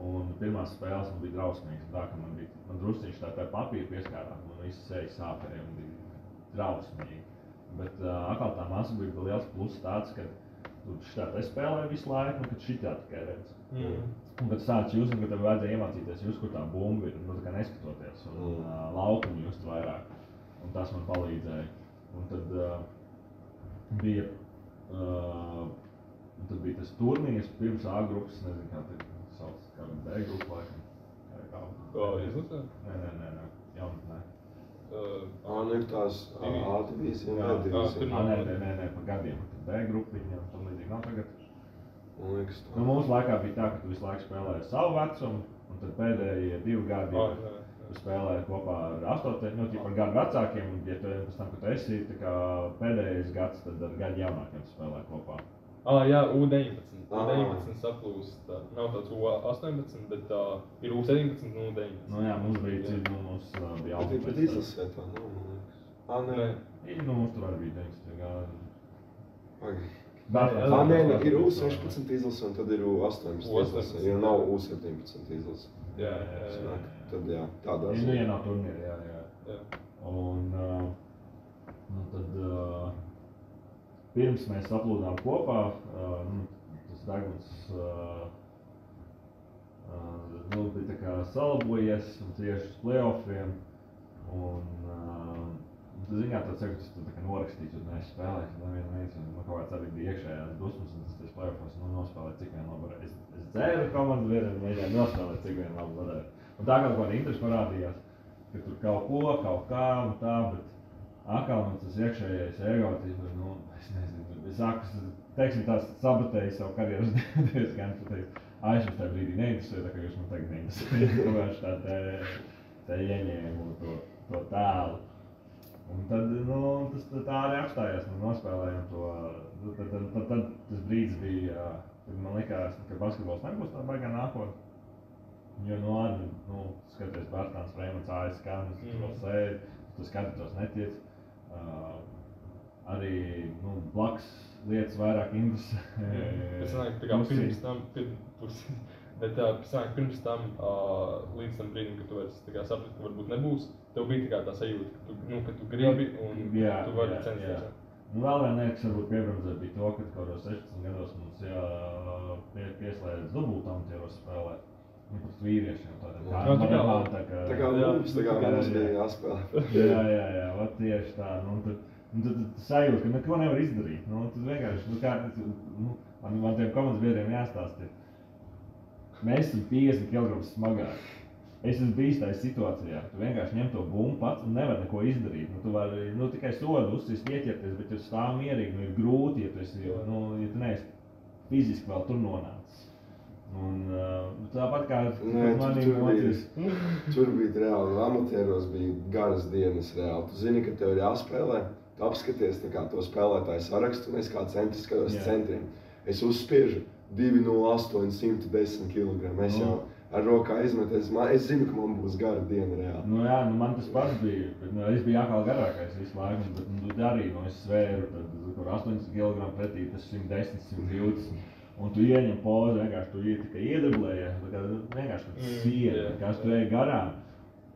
Un pirmās spēles man bija drausmīgas, tā ka man drusciņš tā papīra pieskārās, man visi seja sāpēja un bija drausmīgi. Bet atkal tā masa bija liels pluss tāds, ka tu šitā te spēlēji visu laiku, un kad šitā tikai redz. Un kad sāc just, ka tev vajadzēja iemācīties just, kur tā bumba ir, tā kā neskatoties, un laukumu just vairāk. Un tas man palīdzēja. Un tad bija, tad bija tas turnīrs pirms A grupas, nezinu kā te sauc, kā B grupa laikam. Izlasē? Nē, jaunatnē. Nu ir tās A divīzija un B divīzija. Nē, pa gadiem. B grupiņa un tam līdzīgi nav tagad. Man liekas tā. Nu, mūsu laikā bija tā, ka tu visu laiku spēlēji savu vecumu, un tad pēdējie 2 gadi tu spēlēji kopā ar 8, ar gadu vecākiem, un ja tu pēc tam, kad tu esi tā kā pēdējais gads, tad ar gadu jaunākiem spēlēji kopā. Jā, U19. U19 saplūst. Nav tāds U18, bet ir U17 un U19. Nu jā, mums bija mums bija Bet ir pat izlasē tā, nav, man liekas. Nē. Mums tur arī bija 19 gadi. Nē, ir U16 izlase un tad ir U18 izlase, jo nav U17 izlase. Jā. Tad jā, tādā ziņā. Ja nav turnīri, jā. Un tad pirms mēs saplūdām kopā, tas Daguns bija tā kā salabojies un tieši uz playoffiem. Un tu zini, tāds sajūta, ka tu tā kā norakstīts, un neesi spēlējis neviens, un man kaut kāds arī bija iekšējās dusmas, un tas playoffos nospēlēja cik vien labi varēja. Es dzēru komandas biedriem, mēģināju nospēlēt cik vien labi varēja. Un tā kaut kāda interesi parādījās, ka tur kaut kā un tā, bet atkal man tas iekšējais egotisms, es nezinu, es sāku, teiksim tās, sabotēju savu karjeras diezgan, es tajā brīdī neinteresēju, tā kā jūs man tagad neinteresēju, vienkārši tā ieņēmu to tēlu. Un tad, tas tā arī apstājās, nospēlējām to, tad tas brīdis bija, kad man likās, ka basketbols nebūs tā baigā nākotne. Jo arī, skaties, Bērtāns, Freimans, ASK, tur vēl sēdi, tu skati tos netiec. Arī, blakus lietas vairāk interesē. Es domāju, tā kā pirms tam, līdz tam brīdim, kad tu vairs saprati, ka varbūt nebūs, tev bija tā sajūta, ka tu gribi un tu vari censties. Vēl viena lieta, kas varbūt piebremzē, bija to, ka kaut kādos 16 gados mums pieslēdz dubultamtieros spēlēt. Pat vīriešiem tādiem. Tā kā mums bija jāspēlē. Jā, tieši tā. Tad sajūta, ka neko nevar izdarīt. Tad vienkārši, man tiem komandas biedriem jāstāsta. Mēs esam 50 kg smagāki. Es esmu bijis tajā situācijā, tu vienkārši ņem to bumbu pats un nevar neko izdarīt. Tu vari tikai sodu uzsist, ieķerties, bet ja tu stāv mierīgi, ir grūti, ja tu neesi fiziski vēl tur nonācis. Un tāpat kā tur bija reāli, amatieros bija garas dienas reāli. Tu zini, ka tev ir jāspēlē, tu apskaties to spēlētāju sarakstu un es kā centri skatos centriem. Es uzspiežu 208, 110 kg. Es jau ar rokā izmeties, es zinu, ka man būs gara diena reāli. Man tas pats bija, bet es biju atkal garākais visu laiku, bet arī, es svēru, tad 80 kg pretī, tas 110, 120. Un tu ieņem pozi, vienkārši tu tikai iedeblējies, vienkārši siedi, kas tu ej garām.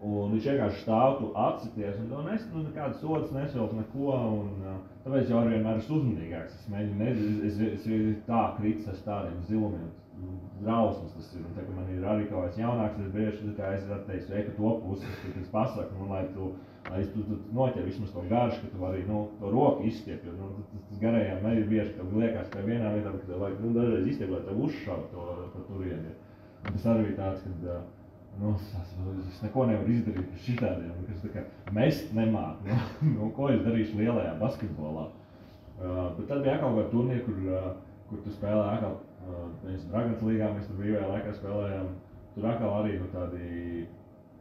Un viņš vienkārši stāv, tu atsities, un nekādas sodas nesvilk neko, un tāpēc jau arī vienmēr esmu uzmanīgāks. Es mēģinu, es tā kritis ar tādiem zilumiem, drausmas tas ir, un tā, ka man ir arī kaut kāds jaunāks, es bieži, kā es teicu, ej pa to pusi, kad es pasaku, lai tu noķer vismaz to garšu, ka tu vari, to roku izstiep, jo, tas garējām arī bieži, ka liekas, ka vienā vietā, ka tev vajag, dažreiz izstiep, lai tev uzšauj to turieni. Un tas arī bija tāds, kad, es neko nevaru izdarīt ar šitādiem, kas tā kā mest nemāk, ko es darīšu lielajā basketbolā. Bet tad bija atkal kāda turnīra, kur tu spēlē atkal, Dragons līgā mēs tur brīvajā laikā spēlējām, tur atkal arī tādi,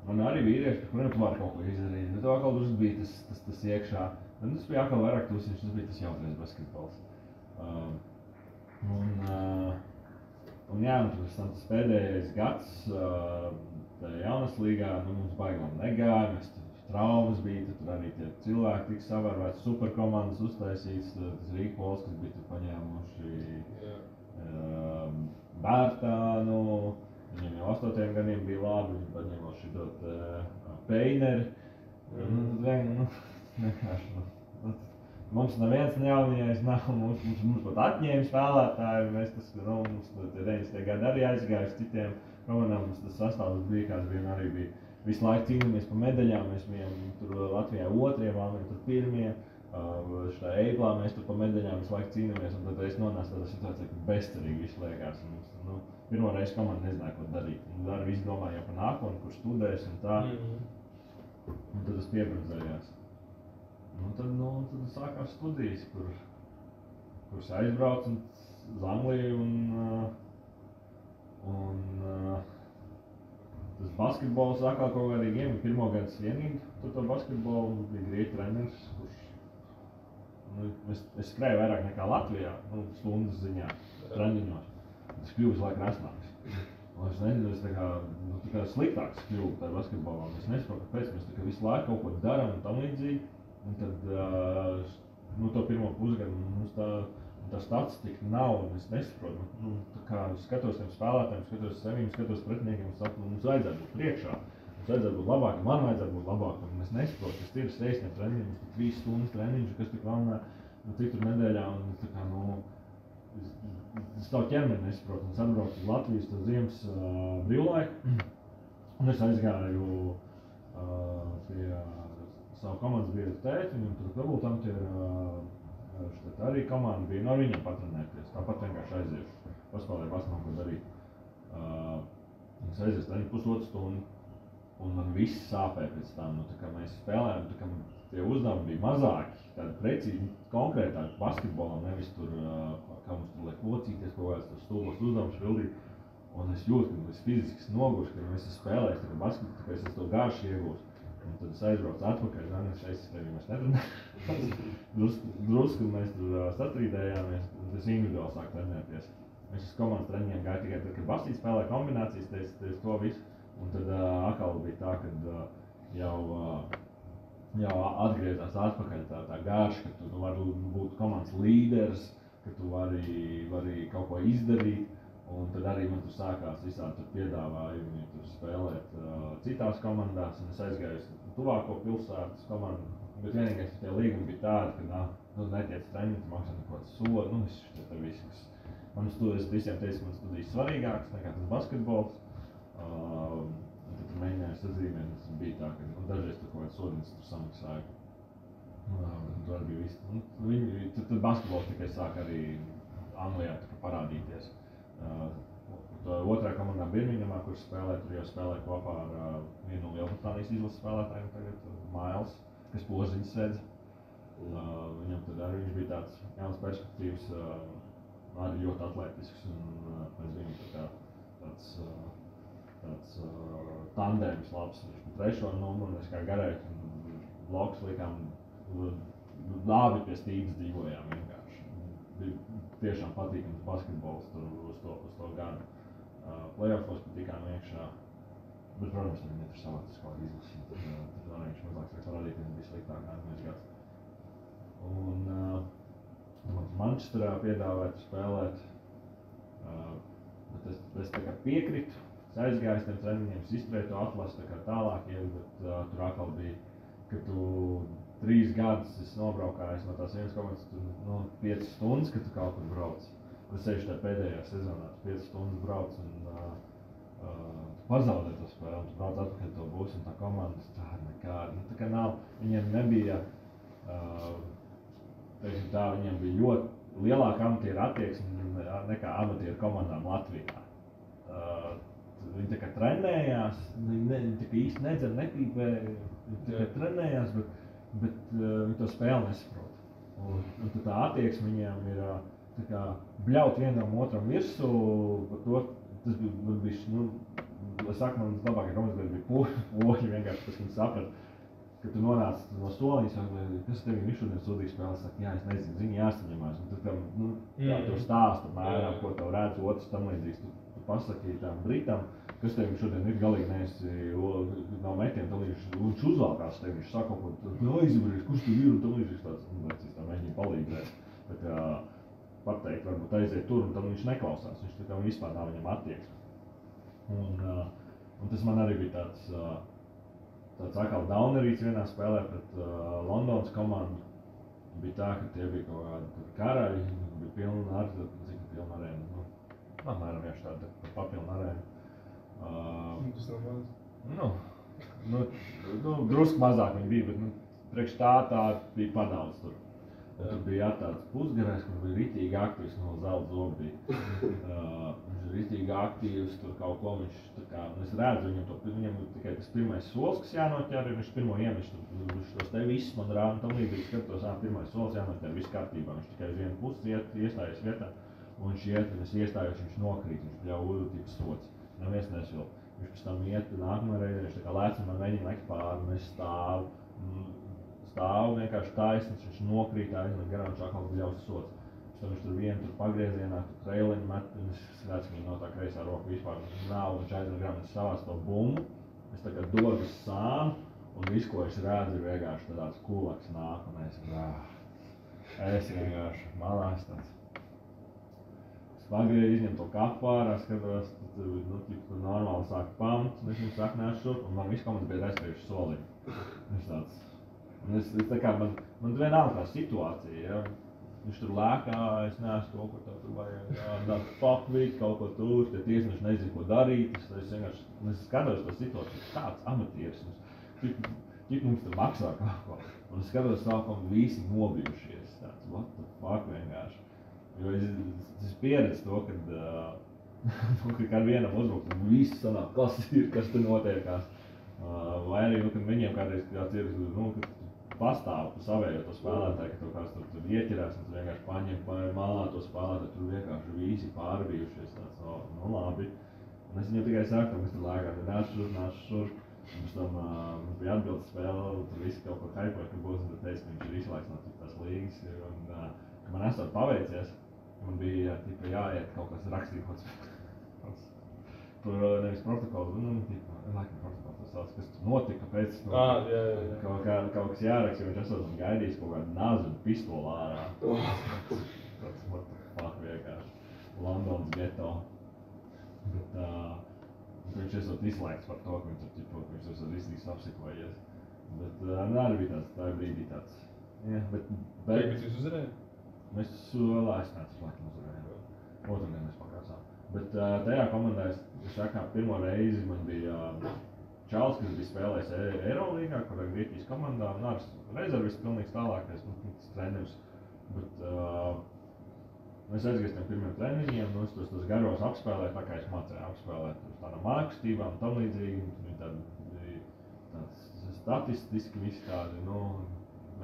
man arī vīrieši, kuriem tu vari kaut ko izdarīt, bet atkal tur bija tas iekšā, tas bija atkal vairāk tusiņš, tas bija tas jautrais basketbols. Un jā, tas pēdējais gads jaunas līgā, mums baigām negāja, mēs traumas bija, tur arī tie cilvēki tika savērvēti, superkomandas uztaisīts, tas Rīgpols, kas bija tur paņēmuši Bērtānu, viņiem jau 8 gadiem bija labi, viņi paņēma šitot Peineri. Mums neviens jaunajais nav, mums pat atņēma spēlētāji, mēs mums tie 90. gadi arī aizgājuši citiem komandām, mums tas sastāvs bija, kāds arī bija. Visu laiku cīnāmies par medaļām, mēs bijām tur Latvijā 2, Valmija tur 1, šitā eiplā mēs tur pa medaļām visu laiku cīnāmies, un tad es nonācu tādā situācijā, ka bezcerīgi viss liekas. Un, pirmo reizi komanda nezināja, ko darīt. Arī visi domāja jau par nākotni, kur studēs un tā. Un tad es piebrunzējās. Tad sākās studijas, kuras aizbraucu uz Angliju un tas basketbols atkal kaut kādīgi iemīja. Pirmo gadu es vienīgi tur to basketbolu bija grieķu treneris, kurš es skrēju vairāk nekā Latvijā, stundas ziņā, treniņos. Es kļuvu visu laiku resnāks. Un es nezinu, es tā kā sliktāks kļuvu tajā basketbolā. Es nesaprotu, kāpēc mēs tā kā visu laiku kaut ko darām un tam līdzīgi. Un tad, to pirmo pusgadu mums tā statistika nav, un es nesaprotu. Tā kā skatos tiem spēlētājiem, skatos sevīm, skatos pretiniekiem, un saku, mums vajadzētu būt priekšā. Mums vajadzētu būt labāk, man vajadzētu būt labāk, un es nesaprotu, kas ir reizes treniņš, mums tik 3 stundas treniņš, kas tik vēl cik tur nedēļā, un tā kā, es tavu ķermeni nesaprotu, un es atbraucu uz Latvijas to ziemas brīvlaiku, un es aizgāju pie savu komandas biedru tēti, viņam tur Dubultamti ir arī komanda bija, ar viņiem patrenēties, tāpat vienkārši aiziešu, paspēlēju basketbolu, ko darīt. Es aiziešu arī pusotru stundu, un man viss sāpēja pēc tam, tā kā mēs spēlējām, tā kā tie uzdevumi bija mazāki, tādi precīzi, konkrētāki basketbolam, nevis tur, kā mums tur liek locīties, kaut kāds tur stulbos uzdevumus pildīt. Un es jūtu, ka es fiziski noguršu, ka es esmu spēlējis, tā kā basketbolu, tā kā es to garšu iegūstu. Un tad es aizbraucu atpakaļ, es tevi mēs netrenēju. Drusku mēs tur sastrīdējāmies, un tas individuāli sāk trenēties. Mēs uz komandas treniņiem gāju tikai tad, kad Bastīts spēlēja kombinācijas, teicu to visu. Un tad atkal bija tā, kad jau atgriezās atpakaļ tā garša, ka tu vari būt komandas līderis, ka tu vari kaut ko izdarīt. Un tad arī man tur sākās visādi piedāvājumi tur spēlēt citās komandās, un es aizgāju uz tuvāko pilsētas komandu. Bet vienīgais tie līgumi bija tādi, ka netiec treniņi, tu maksā kaut kāds sodu, tas viss. Man studijas visiem teica, ka man studijas svarīgākas nekā tas basketbols. Tad tur mēģināju sazīmēt, tas bija tā, ka dažreiz tur kaut kāds sodiņas tur samaksāju. Tur arī bija viss. Tad basketbols tikai sāk arī Anglijā parādīties. Otrā komandā Birmingemā, kur spēlē, tur jau spēlē kopā ar vienu no Lielbritānijas izlases spēlētājiem tagad, Mails, kas požiņas sēdz. Viņam tad arī viņš bija tāds jauns perspektīvs, arī ļoti atletisks, un pēc viņu tāds tandēms labs. Viņš bija trešo numuru, un es kā garēju, un bloks likām, labi pie stīgas dzīvojām vienkārši. Bija tiešām patīkams basketbols uz to gadu. Playoffos patīkām iekšā, bet, protams, viņi tur savācis kaut kādu izlasi. Tad viņš mazāk sāk parādīties, bija sliktāk nākamais gads. Un Manchesterā piedāvētu spēlēt, bet es tā kā piekritu. Es aizgāju tiem treniņiem, es izturēju to atlasi tā kā tālāk, bet tur atkal bija, ka tu 3 gadus es nobraukājos no tās vienas komandas, 5 stundas, kad tu kaut kur brauc. Es sevišķi tā pēdējā sezonā, tu 5 stundas brauc un pazaudē to spēli, un tu brauc atpakaļ to būs, un tā komandas tāda nekāda. Tā kā nav, viņiem nebija, teiksim tā, viņiem bija ļoti lielāka amatieru attieksme nekā amatieru komandām Latvijā. Viņi tā kā trenējās, viņi tā kā īsti nedzer, nepīpē, viņi tā kā trenējās, bet viņi to spēli nesaprot. Un tā attieksme viņiem ir tā kā bļaut vienam otram virsū, par to, tas bija, es saku, man labākajā komandas bija poļi vienkārši, kas viņi saprat, ka tu nonāc no soliņas, kas tev viņš šodien sodīja spēlē, saka, jā, es nezinu, zini, jāsaņemās. Un tad, kā tu stāsti apmēram, ko tev redz otrs tam līdzīgs, tu pasaki tam Britam, kas tev šodien ir galīgi neesi nav metiem, tam viņš uzvalkās tev, viņš saka kaut ko, aizbrīz, kurš tu ir un tam līdzīgs tāds, es tā mēģinu palīdzēt. Bet pateikt, varbūt aiziet tur un tam viņš neklausās, viņš tā kā vispār nav viņam attieksme. Un tas man arī bija tāds atkal downerīts vienā spēlē pret Londonas komandu. Bija tā, ka tie bija kaut kādi karaļi, bija pilna arēna, cik pilna arēna, apmēram vienkārši tāda papilna arēna. Tas nav maz? Drusku mazāk viņi bija, bet priekš tā bija padaudz tur. Tur bija tāds pusgarais, kur bija ritīgi aktīvs, no zelta zobi bija. Viņš ir ritīgi aktīvs, tur kaut ko viņš tā kā, es redzu viņam tikai tas pirmais solis, kas jānoķer, viņš pirmo iemeš, viņš tos te viss man rāda, tam līdzīgi skatos, pirmais solis jānoķer, viss kārtībā, viņš tikai uz vienu pusi iestājas vietā, un viņš iet, un es iestājos, viņš nokrīt, viņš bļauj tipa sots, neviens nesvilp. Viņš pēc tam iet, nākamā reize, viņš tā kā lēc un man mēģina lekt pāri, un es stāvu vienkārši taisnīgs, viņš nokrīt, aizmet garām, viņš atkal bļaus sots. Pēc tam viņš tur vienu pagriezienā, tur traileņu met, un es redzu, ka viņa no tā kreisā roka vispār nav, viņš aizmet garām, viņš savās to bumbu, es tā kā dodu sānu, un visu, ko es redzu, ir vienkārši tāds kulaks nāk, un es vienkārši malās tāds. Es pagriezu, izņem to kapu ārā, skatos, tur normāli sāk pamt, un es viņu saku nāšu šurp, un man visu komandas bija aizstājuši soliņu. Viņš tāds, un es tā kā, man vienalga tā situācija, ja? Viņš tur lēkā, es neesmu kaut ko tā tur vajag, fuck with, kaut ko tur, tie tiesneši nezinu, ko darīt, es vienkārši, es skatos to situāciju, tāds amatieris, cik mums tur maksā kaut ko, un es skatos sākam visi nobijušies, tāds, what the fuck vienkārši. Jo es pieredzu to, kad ar vienam uzbrukt, un viss sanāk, kas tur notiekās. Vai arī, kad viņiem kādreiz kāds ir, kad pastāv savējo to spēlētāju, ka tev kāds tur ieķerās, un tu vienkārši paņem malā to spēlētāju, tur vienkārši visi pārbijušies tāds, labi. Un es viņam tikai saku, mēs tur lēkām, nāc šur. Un pēc tam mums bija atbildes spēle, tur visi kaut ko haipoja, ka būs, un tad teica, ka viņš ir izslēgts no tās līgas, un ka man esot paveicies, man bija jāiet kaut kas rakstīts, tur nevis protokols, laikam protokols tas sauc, kas tur notika, kāpēc kaut kas jāraksta, jo viņš esot gaidījis kaut kādu nazu un pistolu ārā. Tas what the fuck vienkārši. Londonas geto. Bet viņš esot izslēgts par to, ka viņš esot izsīgs apsikojies. Bet arī bija tāds, tā brīdī tāds. Bet jūs uzvarēja? Mēs lēsnētas laikam uzvarējām. Otrdien mēs pakāsām. Bet tajā komandā es kā pirmo reizi man bija čalis, kas bija spēlējis Eirolīgā, kur ar Grieķijas komandā, un arī rezervists pilnīgs tālākais, treneris. Bet mēs aizgājām tiem pirmiem treniņiem, un es tos garos apspēlēju, tā kā es mācēju apspēlēt uz tādām mākstībām, tam līdzīgi. Viņi tāds statistiski visi tādi,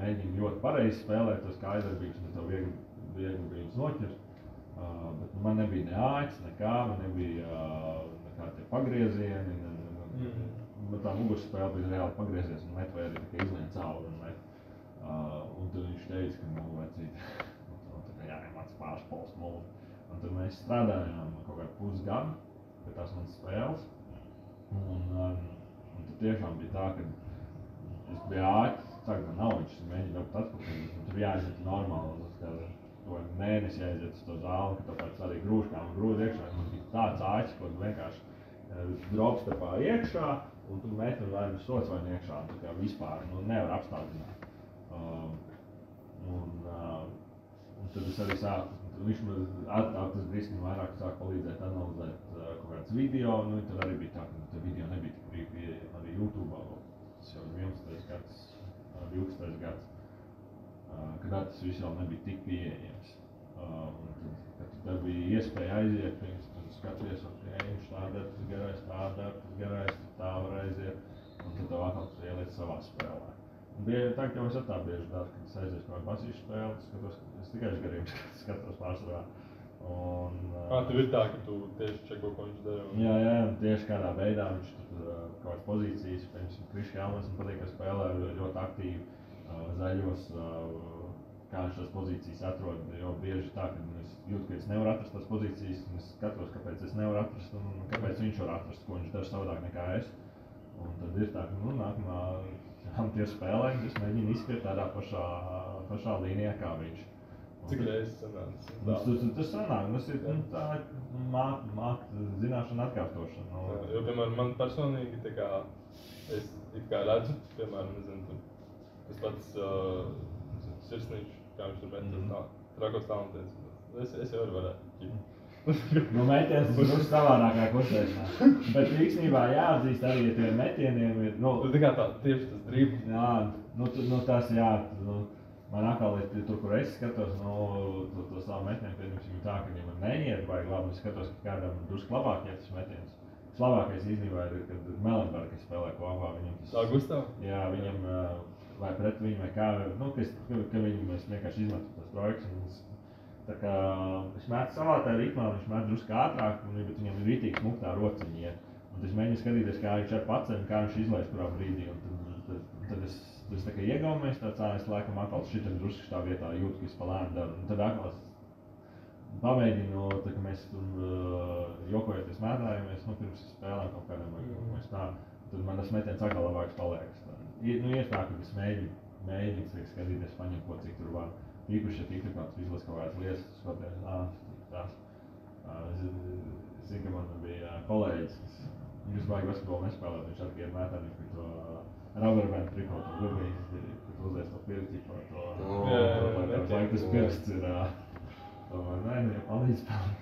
mēģina ļoti pareizi spēlēt tos kā aizdarbības, un tev viegli brīdus noķers. Bet man nebija ne āķis, nekā, man nebija nekā tie pagriezieni, bet tā mugurspēle bija reāli pagriezies un met vai arī tikai izlien cauri un met. Un tad viņš teica, ka vajadzīt, jāiemāc pārspēles mūli. Un tad mēs strādājām kaut kādu pusgadu pie tās manas spēles. Un tad tiešām bija tā, ka es biju āķis, tagad man nav, viņš mēģina dabūt atpakaļ, un tur jāiziet normāli, to mēnesi jāiziet uz to zāli, ka tāpēc arī grūžkām un grūzi iekšā. Man bija tāds āķis, ko vienkārši dropstepā iekšā, un tu met un vai nu sots vai nu iekšā, tā kā vispār nevar apstādināt. Un tad es arī sāku, viņš man tas drīzkam vairāk sāk palīdzēt analizēt kaut kāds video, tad arī bija tā, ka video nebija tik brīvi pieejami arī YouTube'ā, tas jau 11. gads, 12. gads. Kad tas viss vēl nebija tik pieejams. Kad tev bija iespēja aiziet, tad skaties, viņš tā dara, tas garais tā dara, tas garais tā var aiziet, un tad tev atkal tu ieliec savā spēlē. Un bija tā, ka es tā bieži daru, kad es aizies kaut kādu basīšu spēli, es tikai uz gariem skatos pārsvarā. Tev ir tā, ka tu tieši čeko, ko viņš dara? Jā, tieši kādā veidā viņš tur kaut kādas pozīcijas, piemēram, Krišs Helmans, man patīk, ka spēlē ļoti aktīvi. Zaļos, kā viņš tās pozīcijas atrod, jo bieži tā, ka es jūtu, ka es nevaru atrast tās pozīcijas, un es skatos, kāpēc es nevaru atrast, un kāpēc viņš var atrast, ko viņš dara savādāk nekā es. Un tad ir tā, ka nākamā tie spēlē, es mēģinu izskriet tādā pašā līnijā kā viņš. Cik reizes sanāca? Tas sanāk, tas ir tā māk zināšana atkārtošana. Jo, piemēram, man personīgi, tā kā es redzu, piemēram, nezinu, es pats sirsnīšu, kā viņš tur met, trakos talantēs. Es jau arī varētu. Metiens ir savādākā kustēšanā. Bet īstenībā jāatzīst arī, ja tie metieniem ir... Tā kā tā, tieši tas driblis. Jā, tas jā. Man atkal ir tur, kur es skatos, to savu metienu, pieņemsim tā, ka viņam neiet baigi labi, es skatos, ka kādam drusku labāk iet tas metiens. Labākais īstenībā ir, kad Melenbergs spēlē kopā, viņam tas... Gustav? Jā, viņam, vai pret viņu, vai kā, ka viņu mēs vienkārši izmetam tas projekts. Tā kā viņš met savā tā ritmā, viņš met drusku ātrāk, bet viņam ir ritīgi smuktā rociņi iet. Un es mēģinu skatīties, kā viņš ar pacēm, kā viņš izlaiž kurā brīdī. Un tad es tā kā iegaumies tāds, es laikam atkal šitam drusku šitā vietā jūtu, ka es pa lēnu daru. Un tad atkal es pamēģinu, tā kā mēs tur jokojoties mēdājamies, pirms spēlēm kaut kādam vai kaut ko tā. Tad man tas metiens atkal labāks paliekas. Ir tā, ka es mēģinu skatīties, paņem ko cik tur var. Īpaši, ja tiktu kāds izlas kaut kādas lietas, skaties, tās. Es zinu, ka man bija kolēģis, kas baigi basketbolu nespēlēt, viņš arī ir mētā, viņš bija to rubberband trikotu gumiju, kad uzlies to pirkti par to, lai tas pirksts ir, ja palīdz spēlēt.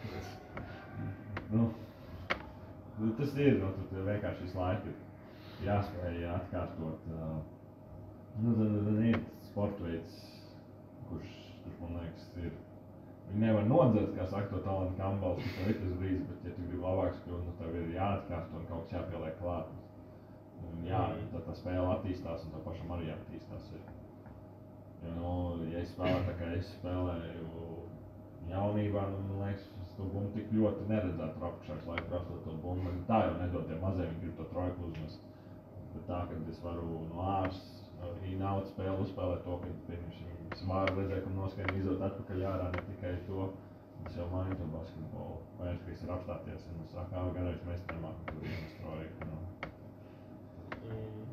Tas ir, tur vienkārši visu laiku jāspēj atkārtot. Tad ir sportveids, kurš, man liekas, ir. Viņi nevar nodzert, kā saka, to talantu kambals, ka tev ir tas brīdis, bet ja tu gribi labāks kļūt, tev ir jāatkārto un kaut kas jāpieliek klāt. Un tad tā spēle attīstās un tev pašam arī attīstās. Jo, ja es spēlēju tā kā es spēlēju jaunībā, man liekas, es to bumbu tik ļoti neredzētu apakšā, es laiku prasot to bumbu. Tā jau nedod tie mazie, viņi grib to trojku uzmest. Bet tā, kad es varu no ārs naudu spēli uzspēlēt to, ka es varu redzēt, ka noskaņu izot atpakaļ ārā, ne tikai to. Es jau mainu to basketbolu. Vairs, ka es ir apstāties un saka, garais mēs nemākam tur ienestroju.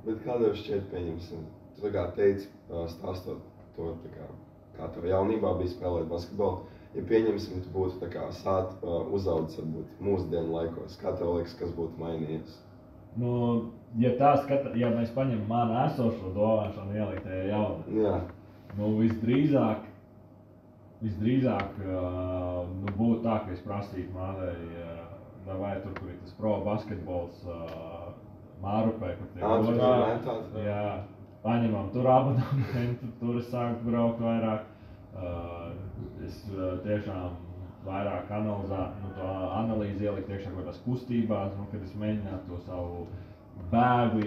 Bet kā tev šķiet, pieņemsim? Tu tā kā teici, stāstot to, kā tev jaunībā bija spēlēt basketbolu. Ja pieņemsim, tu būtu tā kā uzaudzis varbūt mūsdienu laikos, kā tev liekas, kas būtu mainījies? Ja mēs paņemam manu esošo domāšanu ielikt tajā jaunā, visdrīzāk būtu tā, ka es prasītu Mārai, vai tur, kur ir tas pro basketbols Mārupē, kur tie goži, paņemam tur abonementu, tur es sāku braukt vairāk. Es tiešām vairāk to analīzi ielikt iekšā kaut tās kustībās, kad es mēģinātu to savu bēgu,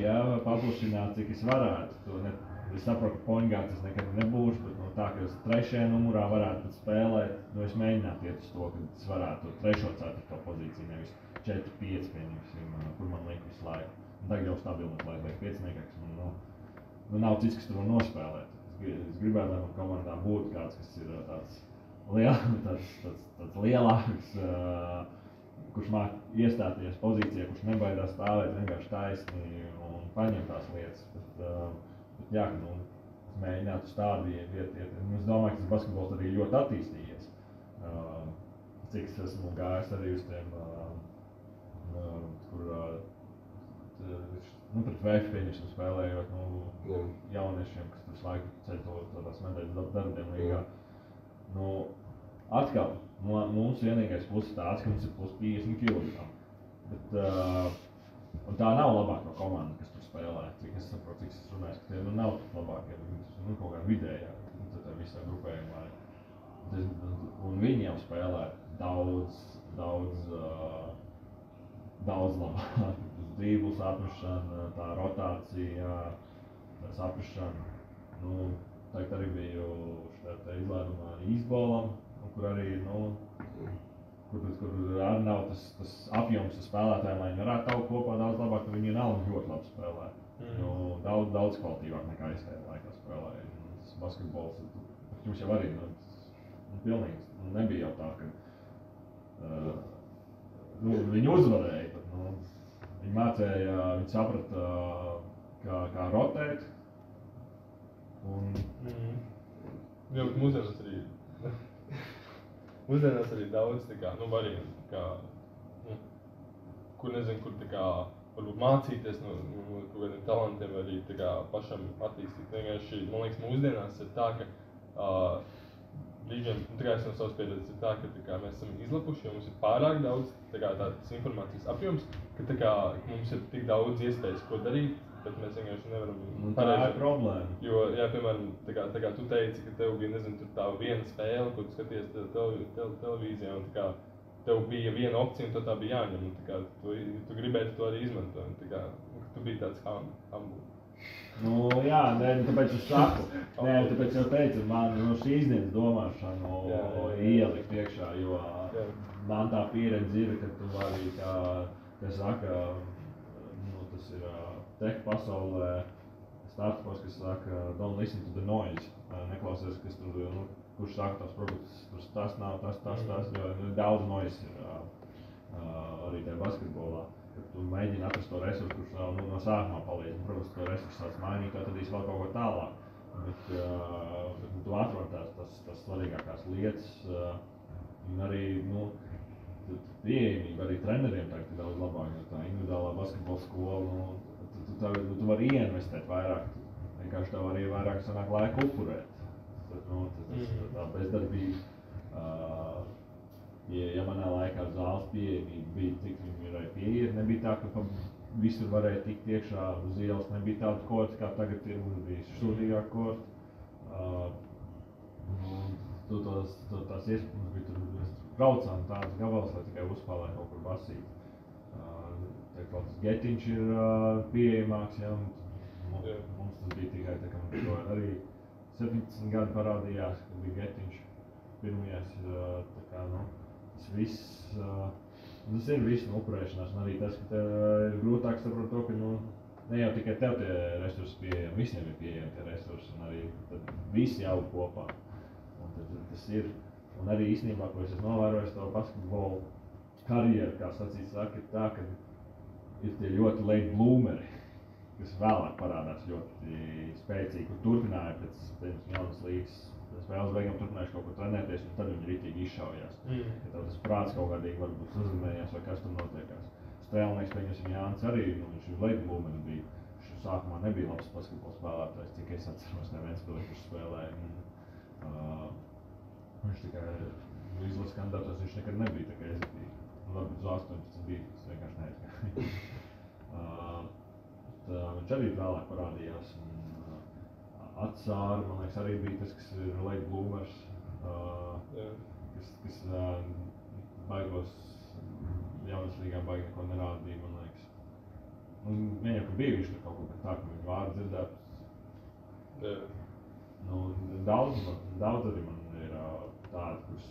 paplašināt, cik es varētu. Es saprotu, ka pointguards es nekad nebūšu, bet tā, ka es 3. numurā varētu spēlēt, es mēģinātu iet uz to, ka es varētu 3. 4. pozīciju, nevis 4, 5, pieņemsim, kur man liek visu laiku. Un tagad jau stabilnāk, lai liek 5, kas man nav cits, kas tur var nospēlēt. Es gribētu, lai man komandā būtu kāds, kas ir tāds lielāks, kurš māk iestāties pozīcijā, kurš nebaidās stāvēt vienkārši taisni un paņem tās lietas. Bet jā, es mēģinātu uz tādu vietu iet. Es domāju, ka tas basketbols arī ļoti attīstījies. Cik es esmu gājis arī uz tiem, kur pret VF pieņemsim spēlējot jauniešiem, kas tur laiku ceļ tādās medaļas darbiem līgā. Atkal, mums vienīgais puses tāds, ka mums ir plus 50 kg. Un tā nav labākā komanda, kas tur spēlē, cik es saprotu, cik es runāju, ka tie nav labākie, kaut kā vidējā, tā visā grupējumā. Un viņi jau spēlē daudz labāk. Dribbles apmešana, tā rotācija, tā saprašana. Tagad arī biju šitā izlēdumā Īsbolam, kur arī, kur arī nav tas apjoms uz spēlētājiem, lai viņi varētu taukt kopā daudz labāk, tad viņi nav ļoti labi spēlē. Daudz kvalitīvāk nekā es tajā laikā spēlēju. Tas basketbols, jums jau arī, pilnīgi nebija jau tā, ka viņi uzvarēja, bet, viņi mācēja, viņi saprata, kā rotēt. Jā, bet mūsdienās arī daudz variantu, kur nezinu, kur varbūt mācīties no kaut kādiem talantiem vai arī pašam attīstīt. Vienkārši, man liekas, mūsdienās ir tā, ka brīžiem, tā kā es no savas pieredzes ir tā, ka mēs esam izlapuši, jo mums ir pārāk daudz tādas informācijas apjoms, ka mums ir tik daudz iespējas, ko darīt, bet mēs vienkārši nevaram tā ir problēma. Jo, jā, piemēram, tā kā tu teici, ka tev bija, nezinu, tur tā viena spēle, ko tu skaties televīzijā, un tā kā tev bija viena opcija, un tad tā bija jāņem, un tā kā tu gribēji to arī izmantot, un tā kā tu biji tāds humble. Nu, jā, tāpēc es saku, tāpēc jau teicu, man šīs dienas domāšanu ielikt iekšā, jo man tā pieredze ir, ka tu vari, kā saka, tas ir tech pasaulē, startups, kas saka, don't listen to the noise, neklausies, kas tur, kurš saka tos produktus, tas nav, tas, jo daudz noise ir arī tajā basketbolā. Kad tu mēģini atrast to resursu, kurš no sākumā palīdz, un, protams, to resursu sāc mainīt, tad atradīs vēl kaut ko tālāk. Bet tu atrod tās svarīgākās lietas, un arī, pieejamība arī treneriem tagad ir daudz labāk, jo tā individuālā basketbola skola, tu vari ieinvestēt vairāk, vienkārši tev arī vairāk sanāk laika upurēt. Tā bezdarbība, ja manā laikā zāles pieejamība bija, cik viņi varēja pieiet, nebija tā, ka visur varēja tikt iekšā uz ielas, nebija tāda korta, kā tagad ir, mums bija sūdīgāk korta. Tās iespējas bija tur, mēs braucām tādas gabals, lai tikai uzspēlē kaut kur basīt. Kaut tas getiņš ir pieejamāks, ja, mums tas bija tikai tā, ka mums arī 17 gadi parādījās, kad bija getiņš pirmajās, tā kā, tas viss, tas ir viss upurēšanās, un arī tas, ka tev ir grūtāk saprot to, ka, ne jau tikai tev tie resursi pieejami, visiem ir pieejami tie resursi, un arī tad visi jau kopā, un tad tas ir, un arī īstenībā, ko es esmu novērojis to basketbolu karjeru, kā sacīt saka, ir tā, ka ir tie ļoti late bloomeri, kas vēlāk parādās ļoti spēcīgi, kur turpināja pēc jaunas līgas spēles beigām turpinājuši kaut ko trenēties, un tad viņi ritīgi izšaujās. Ja tev tas prāts kaut kādīgi varbūt uzmanējās, vai kas tur notiekās. Strēlnieks, pieņemsim, Jānis arī, viņš ir late bloomer bija. Viņš sākumā nebija labs basketbola spēlētājs, cik es atceros, neviens spēlēs, kurš spēlēja. Viņš tikai izlases kandidātos, viņš nekad nebija tā kā ezitīvi. Varbūt uz 18 bija, tas vienkārši neaizgāja. Viņš arī vēlāk parādījās. Atsāri, man liekas, arī bija tas, kas ir late bloomers, kas baigos jaunas līgā baigi neko nerādīja, man liekas. Un vien jau, ka bija viņš tur kaut ko tā, ka viņu vārdu dzirdēt. Daudz arī man ir tādi, kurus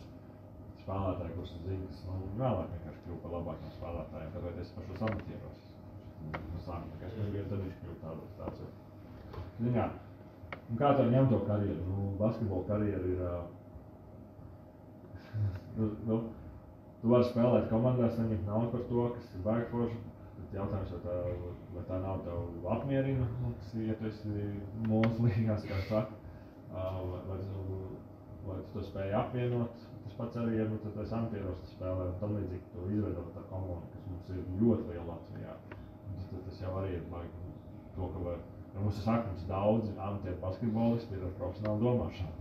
spēlētāji, kurus es zinu, kas vēlāk vienkārši kļuva par labākiem spēlētājiem, tāpēc es pašos amatieros. Tad viņš kļuva tāds. Zināt, un kā tev ņem to karjeru? Basketbola karjeru ir, tu vari spēlēt komandā, saņemt naudu par to, kas ir baigi forši, bet jautājums, vai tā nauda tev apmierina, ja tu esi mūsu līgās, kā saka, vai tu to spēji apvienot. Tas pats arī, ja tu esi amatieros spēlē, un tam līdzīgi tu izveidot tā komanda, kas mums ir ļoti liela Latvijā. Tas jau arī ir baigi to, ka mums ir daudzi amatieru basketbolisti ir ar profesionālu domāšanu.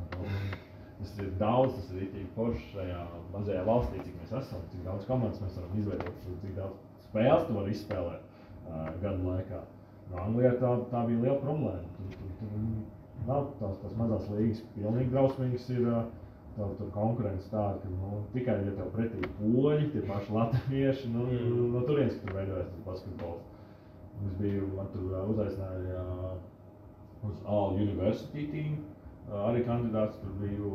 Tas ir daudz, tas ir rītīgi forši šajā mazajā valstī, cik mēs esam, cik daudz komandas mēs varam izveidot, cik daudz spēles tu vari izspēlēt gadu laikā. Anglijā tā bija liela problēma. Tur nav tās mazās līgas pilnīgi drausmīgas ir, tur konkurence tāda, ka tikai ja tev pretī poļi, tie paši latvieši, no turienes, ka tur veidojas tas basketbols. Man tur uzaicināja uz All University team, arī kandidāts tur biju,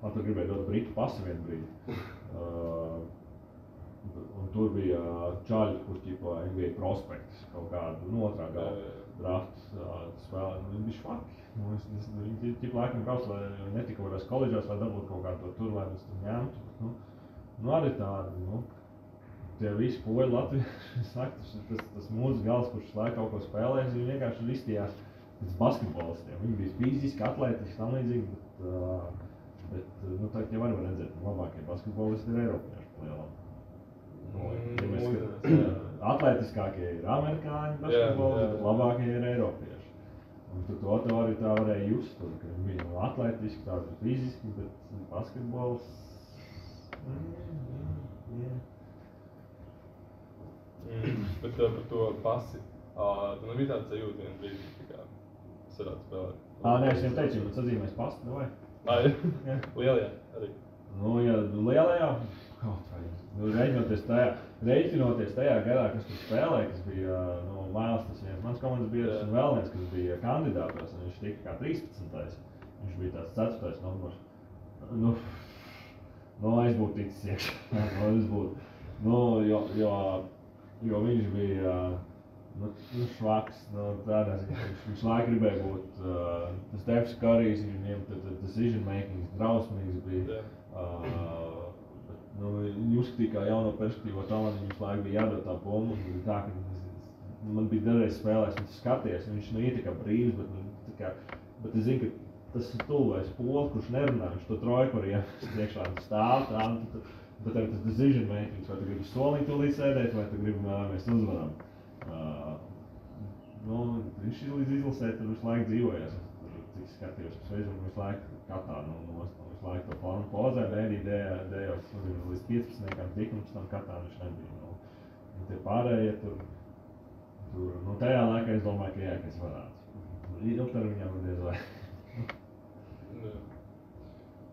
man tur gribēja dot britu pasi vienu brīdi. Un tur bija čaļi, kur ķipa NBA prospekts, kaut kādu otrā gala drafts spēlē, viņi bija švaki. Viņi ķipa laikam kaus, lai netika varēs koledžās, lai dabūtu kaut kādu tur, lai mēs tur ņemtu. Arī tādi, tie visi poļi latvieši, tas mūsu gals, kurš laiku kaut ko spēlēs, viņi vienkārši izstījās pēc basketbolistiem. Viņi bija fiziski, atlētiski, tam līdzīgi, bet tagad jau var redzēt, ka labākie basketbolisti ir eiropieši pa lielam. Ja mēs atlētiskākie ir amerikāņi basketbolisti, bet labākie ir eiropieši. Un tu to arī tā varēja just, tur, ka viņi bija atletiski, tādi fiziski, bet basketbols... Bet par to pasi, tu nebija tāds sajūta viens brīdis, tā kā es varētu spēlēt. Nē, es viņam teicu, man sadzīmēs pasti, vai? Jā? Lielajā arī. Nu, ja lielajā, reiķinoties tajā gadā, kas tur spēlēja, kas bija, Mails, tas viens mans komandas biedrs un vēl viens, kas bija kandidātos, un viņš tika kā 13. Viņš bija tāds 4. numurs. Es būtu ticis iekšā. Jo viņš bija švaks, tādā ziņā, viņš laiku gribēja būt tas Stefs Karijs, viņiem decision making drausmīgs bija. Viņi uzskatīja kā jauno perspektīvo talantu, viņš laiku bija jādod tā bomba, un tā, ka man bija dažreiz spēlēs, un skaties, viņš ir tā kā brīvs, bet es zinu, ka tas ir tuvais pols, kurš nerunā, viņš to trojku var iemest iekšā, un stāv tā, bet arī tas decision making, vai tu gribi solīt tūlīt sēdēt, vai tu gribi mēs uzvaram. Viņš līdz izlasē tur visu laiku dzīvojas, cik skatījos, visu laiku katā visu laiku to plānu pozē, dējos līdz 15. tik, un pēc tam katā viņš nebija. Un tie pārējie tur, tajā laikā es domāju, ka jā, ka es varētu. Ilgtermiņā man diez vai.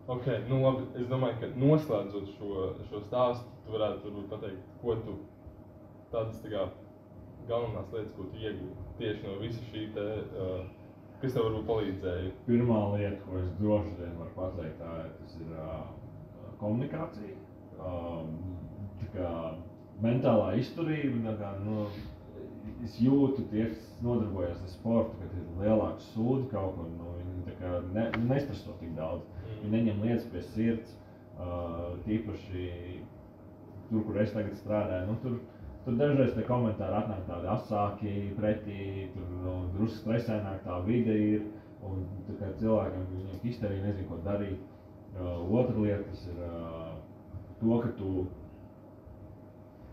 Ok, labi, es domāju, ka noslēdzot šo stāstu, tu varētu varbūt pateikt, ko tu tādas tā kā galvenās lietas, ko tu iegūti tieši no visa šī te, kas tev varbūt palīdzēja? Pirmā lieta, ko es droši vien varu pateikt, tas ir komunikācija, tā kā mentālā izturība, es jūtu, tie, kas nodarbojas ar sportu, kad ir lielāks sūdi kaut kur, viņi tā kā nestreso tik daudz. Viņi neņem lietas pie sirds, tīpaši tur, kur es tagad strādāju. Tur dažreiz tie komentāri atnāk tādi asāki, pretī, tur drusku stresaināk tā vide ir, un tā kā cilvēkam viņiem histerija nezinu, ko darīt. Otra lieta, tas ir to, ka tu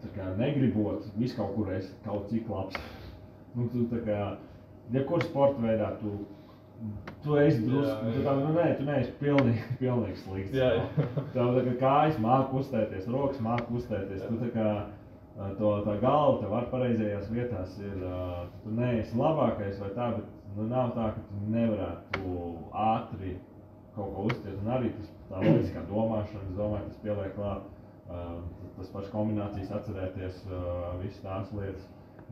tā kā negribot visu kaut kur esi kaut cik labs. Tu tā kā, jebkur sporta veidā tu esi drusku, tu neesi pilnīgi slikts. Tev tā kā kājas māk kustēties, rokas māk kustēties, tu tā kā tā galva tev ar pareizajās vietās ir, tu neesi labākais vai tā, bet nav tā, ka tu nevarētu ātri kaut ko uztiet, un arī tā loģiskā domāšana, es domāju, tas pieliek klāt, tas pašas kombinācijas atcerēties, visas tās lietas.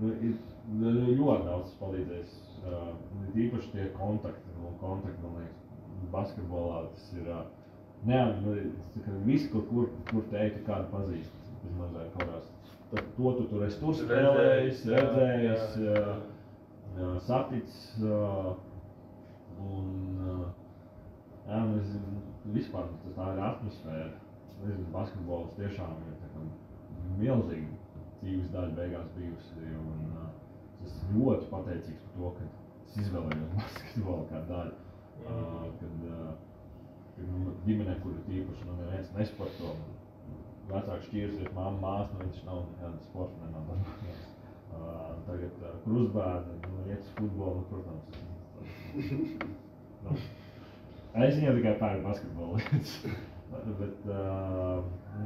Ir ļoti daudz palīdzējis, īpaši tie kontakti, man liekas, basketbolā tas ir, visi, kur teikt, kādu pazīst, vismaz kādās. To tu tur esi tur spēlējis, redzējis, saticis, un vispār tā ir atmosfēra. Basketbols tiešām ir milzīgi dzīves daļa beigās bijusi, un es esmu ļoti pateicīgs par to, ka es izvēlējos basketbolu kā daļu. Kad ģimenē, kur ir tīpaši, neviens nesporto, vecāks šķīrusies, mamma, māsa, viņš nav nekāda sporta nenodarbojās. Tagad krustbērni, iet uz futbolu, protams. Es viņam tikai pērku basketbolu lietas. Bet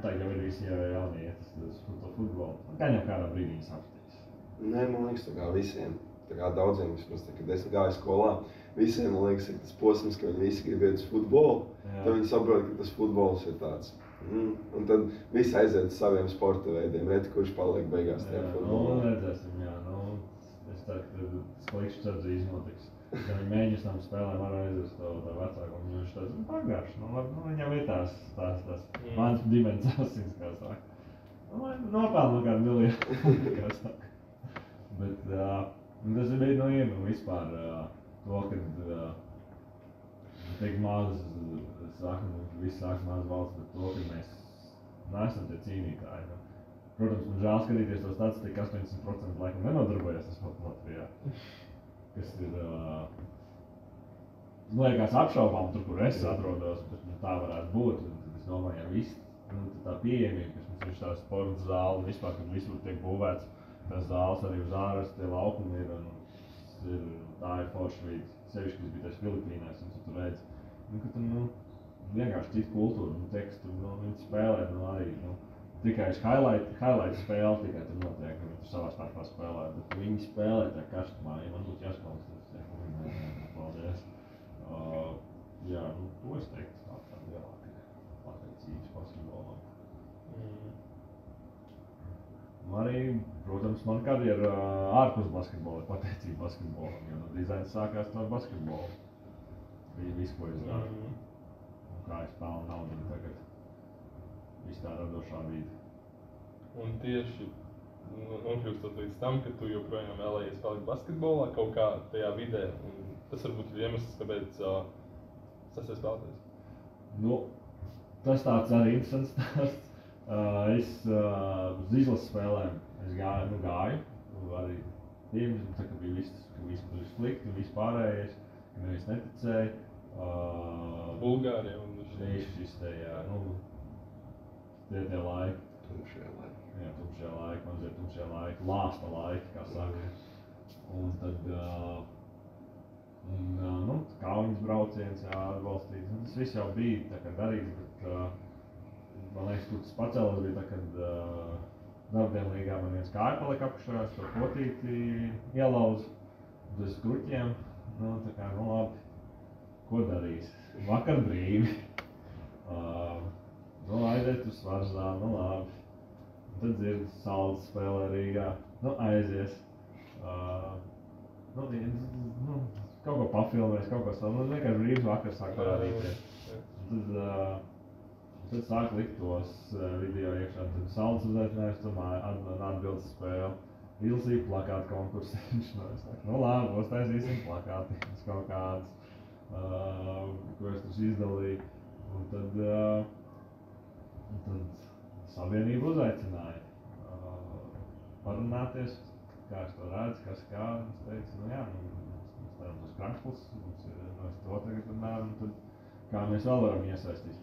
tagad jau ir visi jaunie iet uz futbolu. Gan jau kādā brīdī viņas apstīs. Nē, man liekas, tā kā visiem, tā kā daudziem vismaz, kad es gāju skolā, visiem, man liekas, ir tas posms, ka viņi visi grib iet uz futbolu, tad viņi saprot, ka tas futbols ir tāds. Un tad visi aiziet uz saviem sporta veidiem, reti, kurš paliek beigās tajā futbolā. Redzēsim, es ceru, ka tas klikšķis atzīs notiks. Ja viņi mēģinās tam spēlēm var aizvest to vecāku, un viņš tāds pagājuši, viņam ir tās mans ģimenes asins, kā saka. Nopelna kādu miljonu, kā saka. Bet tas bija no iemiem vispār to, kad tiek mazas, visi sāk mazas valsts, bet to, ka mēs neesam tie cīnītāji. Protams, man žēl skatīties to statistiku, 80% laikam nenodarbojas ar sporta Latvijā. Kas ir, liekas apšaubām tur, kur es atrodos, bet tā varētu būt. Es domāju, ja viss tā pieejamība, kas mums ir tā sporta zāle, vispār, kad visur tiek būvēts, tās zāles arī uz āras, tie laukumi ir, un tā ir forša vīdes. sevišķi, kas bija tās Filipīnās, un tu redzi, ka tur, vienkārši cita kultūra, teiks, tur, viņi spēlē, arī, tikai uz highlight spēle tikai tur notiek, ka viņi tur savā starpā spēlē, bet viņi spēlē tā karstumā, ja man būtu jāspēlēs, paldies. Jā, to es teiktu tā lielāka pateicības basketbolam. Arī, protams, man karjera ārpus basketbola ir pateicība basketbolam, jo dizains sākās no basketbola. Bija viss, ko es daru. Un kā es pelnu naudu tagad. Viss tā radošā vīde. Un tieši nokļūstot līdz tam, ka tu joprojām vēlējies palikt basketbolā kaut kā tajā vidē, un tas varbūt ir iemesls, kāpēc sastais spēlētājs. Tas tāds arī interesants stāsts. Es uz izlases spēlēm gāju arī pirms, tā kā bija viss bija slikti un viss pārējais, ka neviens neticēja. Bulgārija un šis te, jā, tie laiki. Tumšie laiki. Jā, tumšie laiki, mazie tumšie laiki, lāsta laiki, kā saka. Un tad, kaujas brauciens, jā, atbalstīts. Tas viss jau bija tā kā darīts, bet man liekas, kur tas pacēlās bija tā, kad darbdienu līgā man viens kāja palika apakšā, es to potīti ielauzu bez kruķiem. Tā kā, labi, ko darīs? Vakar brīvi. Aiziet uz Svarzānu, labi. Tad dzird Salds spēlē Rīgā. Aizies. Kaut ko pafilmēs, kaut ko savu. Vienkārši brīvs vakar sāk parādīties. Tad sāk likt tos video iekšā. Tad Salds uzaicinājās, tomēr atbildes spēle. Ilsīja plakātu konkursu. Es saku, labi, uztaisīsim plakātus kaut kādas, ko es tur izdalīju. Un tad savienība uzaicināja parunāties, kā es to redzu, kas kā. Es teicu, mēs darām tos kranklis, mums ir to tagad runājam, un tad kā mēs vēl varam iesaistīt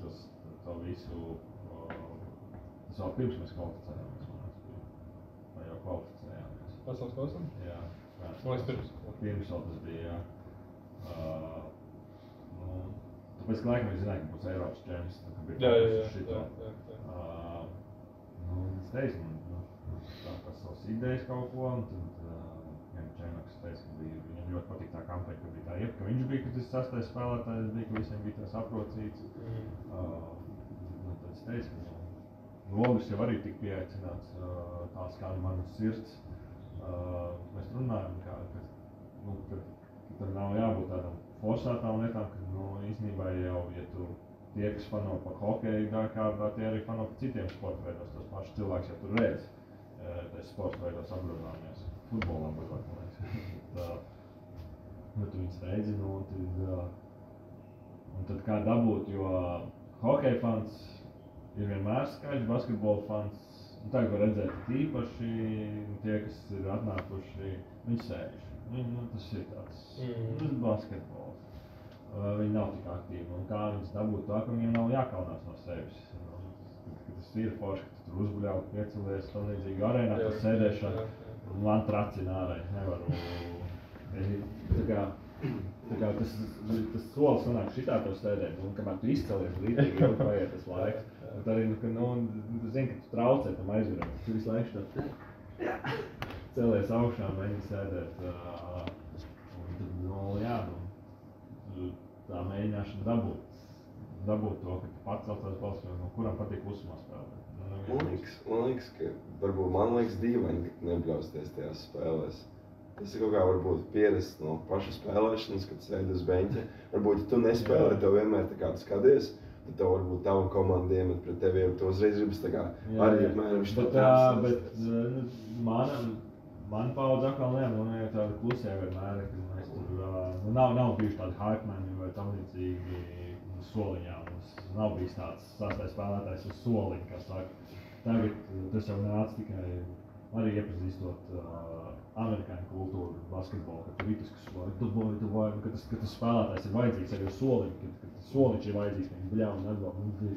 to visu, tas vēl pirms mēs kvalificējāmies, vai jau kvalificējāmies. Pasaules klausam? Jā. Pirms vēl tas bija, jā. Tāpēc, ka laikam es zināju, ka būs Eiropas čemps, ka bija šito. Es teicu, tas savas idejas kaut ko, un tad Čenaks teica, ka viņam ļoti patīk tā kampaņa, ka bija tā ka viņš bija, kad tas sastais spēlētājs bija, ka visiem bija tās aprocīts. Tad es teicu, ka Logus jau arī tika pieaicināts, tās kā manas sirds. Mēs runājam, ka tam nav jābūt tādām forsātām lietām, ka īstenībā jau, ja tu tie, kas fano par hokeju dārkārdā, tie arī fano par citiem sporta veidos. Tas pašs cilvēks jau tur redz, tas sporta veidos apgrunāmies. Futbolam būtāk, man liekas. Tu viņus redzi, un tad kā dabūt, jo hokeja fans ir vienmēr skaļš, basketbola fans. Tagad var redzēt īpaši tie, kas ir atnākuši, viņi sēž. Tas ir tāds, tas ir basketbols. Viņi nav tik aktīvi, un kā viņus dabūt tā, ka viņiem nav jākaunās no sevis. Tas ir forši, ka tu tur uzguļāvi, piecelies, tam līdzīgi arēnā, tas sēdēšana, un man tracina ārē, nevaru. Tā kā tas solis sanāk šitā to sēdēt, un kamēr tu izcelies līdzīgi, jau paiet tas laiks. Bet arī, tu zini, ka tu traucē tam aizviram, tu visu laiku tā celies augšā, mēģini sēdēt. Un tad, tā mēģināšana dabūt to, ka tu pacelt tās balsis, no kuram patīk klusumā spēlēt. Man liekas dīvaini, ka nebļausties tajās spēlēs. Tas ir kaut kā varbūt pierast no paša spēlēšanas, kad sēdi uz beņķa. Varbūt, ja tu nespēlē, tev vienmēr tā kā tu skaties, tad tev varbūt tava komanda iemet pret tevi, un tu uzreiz gribas tā kā arī apmēram viņš to tāds. Bet man paudze atkal man ir tāda klusē vienmēr, ka mēs tur nav bijuši tādi hypemeni vai tam līdzīgi soliņā. Mums nav bijis tāds sastais spēlētājs uz soliņa, kā saka. Tagad tas jau nāca tikai arī iepazīstot amerikāņu kultūru basketbolu, ka tur vitas, kas ka tas spēlētājs ir vajadzīgs arī uz soliņu, ka soliņš ir vajadzīgs, ka viņš bļauj un atbalst. Mums bija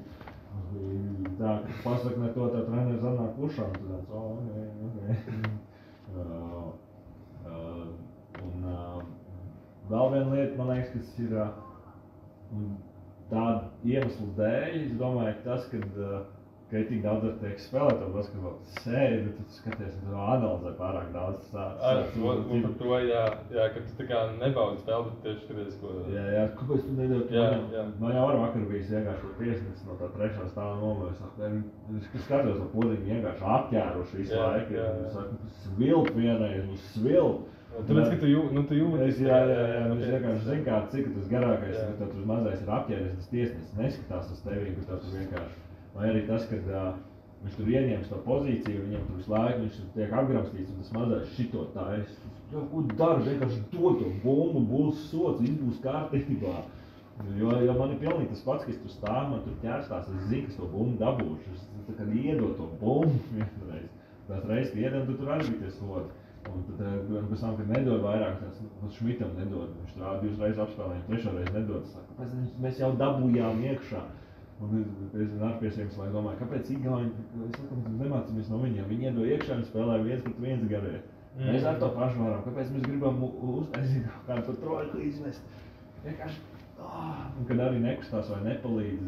tā, ka pasaknē to tā treneris atnāk pušām, tad tāds, vēl viena lieta, man liekas, kas ir tāda iemesla dēļ, es domāju, ka tas, ka ir tik daudz ar tiek spēlēt to basketbolu, sēdi, bet tu skaties, un tu analizē pārāk daudz. Un par to, jā, ka tu tā kā nebaudi spēli, bet tieši skaties, ko... Jā, kāpēc tu nedod? Jā. Man jau vakar bijis vienkārši tiesnesis no tā trešā stāva nomēs. Es skatos no podiņu vienkārši apķēruši visu laiku. Es saku, svilp vienreiz, svilp. Tāpēc, ka tu jūties. Jā, es vienkārši zinu, kā cik tas garākais, ka tev tur mazais ir apķēries, tas tiesnesis neskatās uz tevi, ka tev tur vienkārši. Vai arī tas, kad viņš tur ieņems to pozīciju, viņam tur visu laiku viņš tiek apgramstīts un tas mazais šito tais. Jā, ko dari, vienkārši dod to bumbu, būs sots, viss būs kārtībā. Jo man ir pilnīgi tas pats, ka es tur stāvu, man tur ķērstās, es zinu, ka es to bumbu dabūšu. Es tā kā iedod to bumbu vienreiz. Tās reizes, ka iedod, tu tur arī bija tie soti. Un tad pēc tam, kad nedod vairāk, tas Šmitam nedod. Viņš tur 2 reizes apspēlēja, 3. reizi nedod. Kāpēc mēs jau dabūjām iekšā? Un es ar pie sevis domāju, kāpēc Igauni, es saku, mēs nemācāmies no viņiem. Viņi iedod iekšā un spēlē 1-1 garē. Mēs ar to pašu varam, kāpēc mēs gribam uztaisīt kādu to trojku izvest. Vienkārši, un kad arī nekustās vai nepalīdz,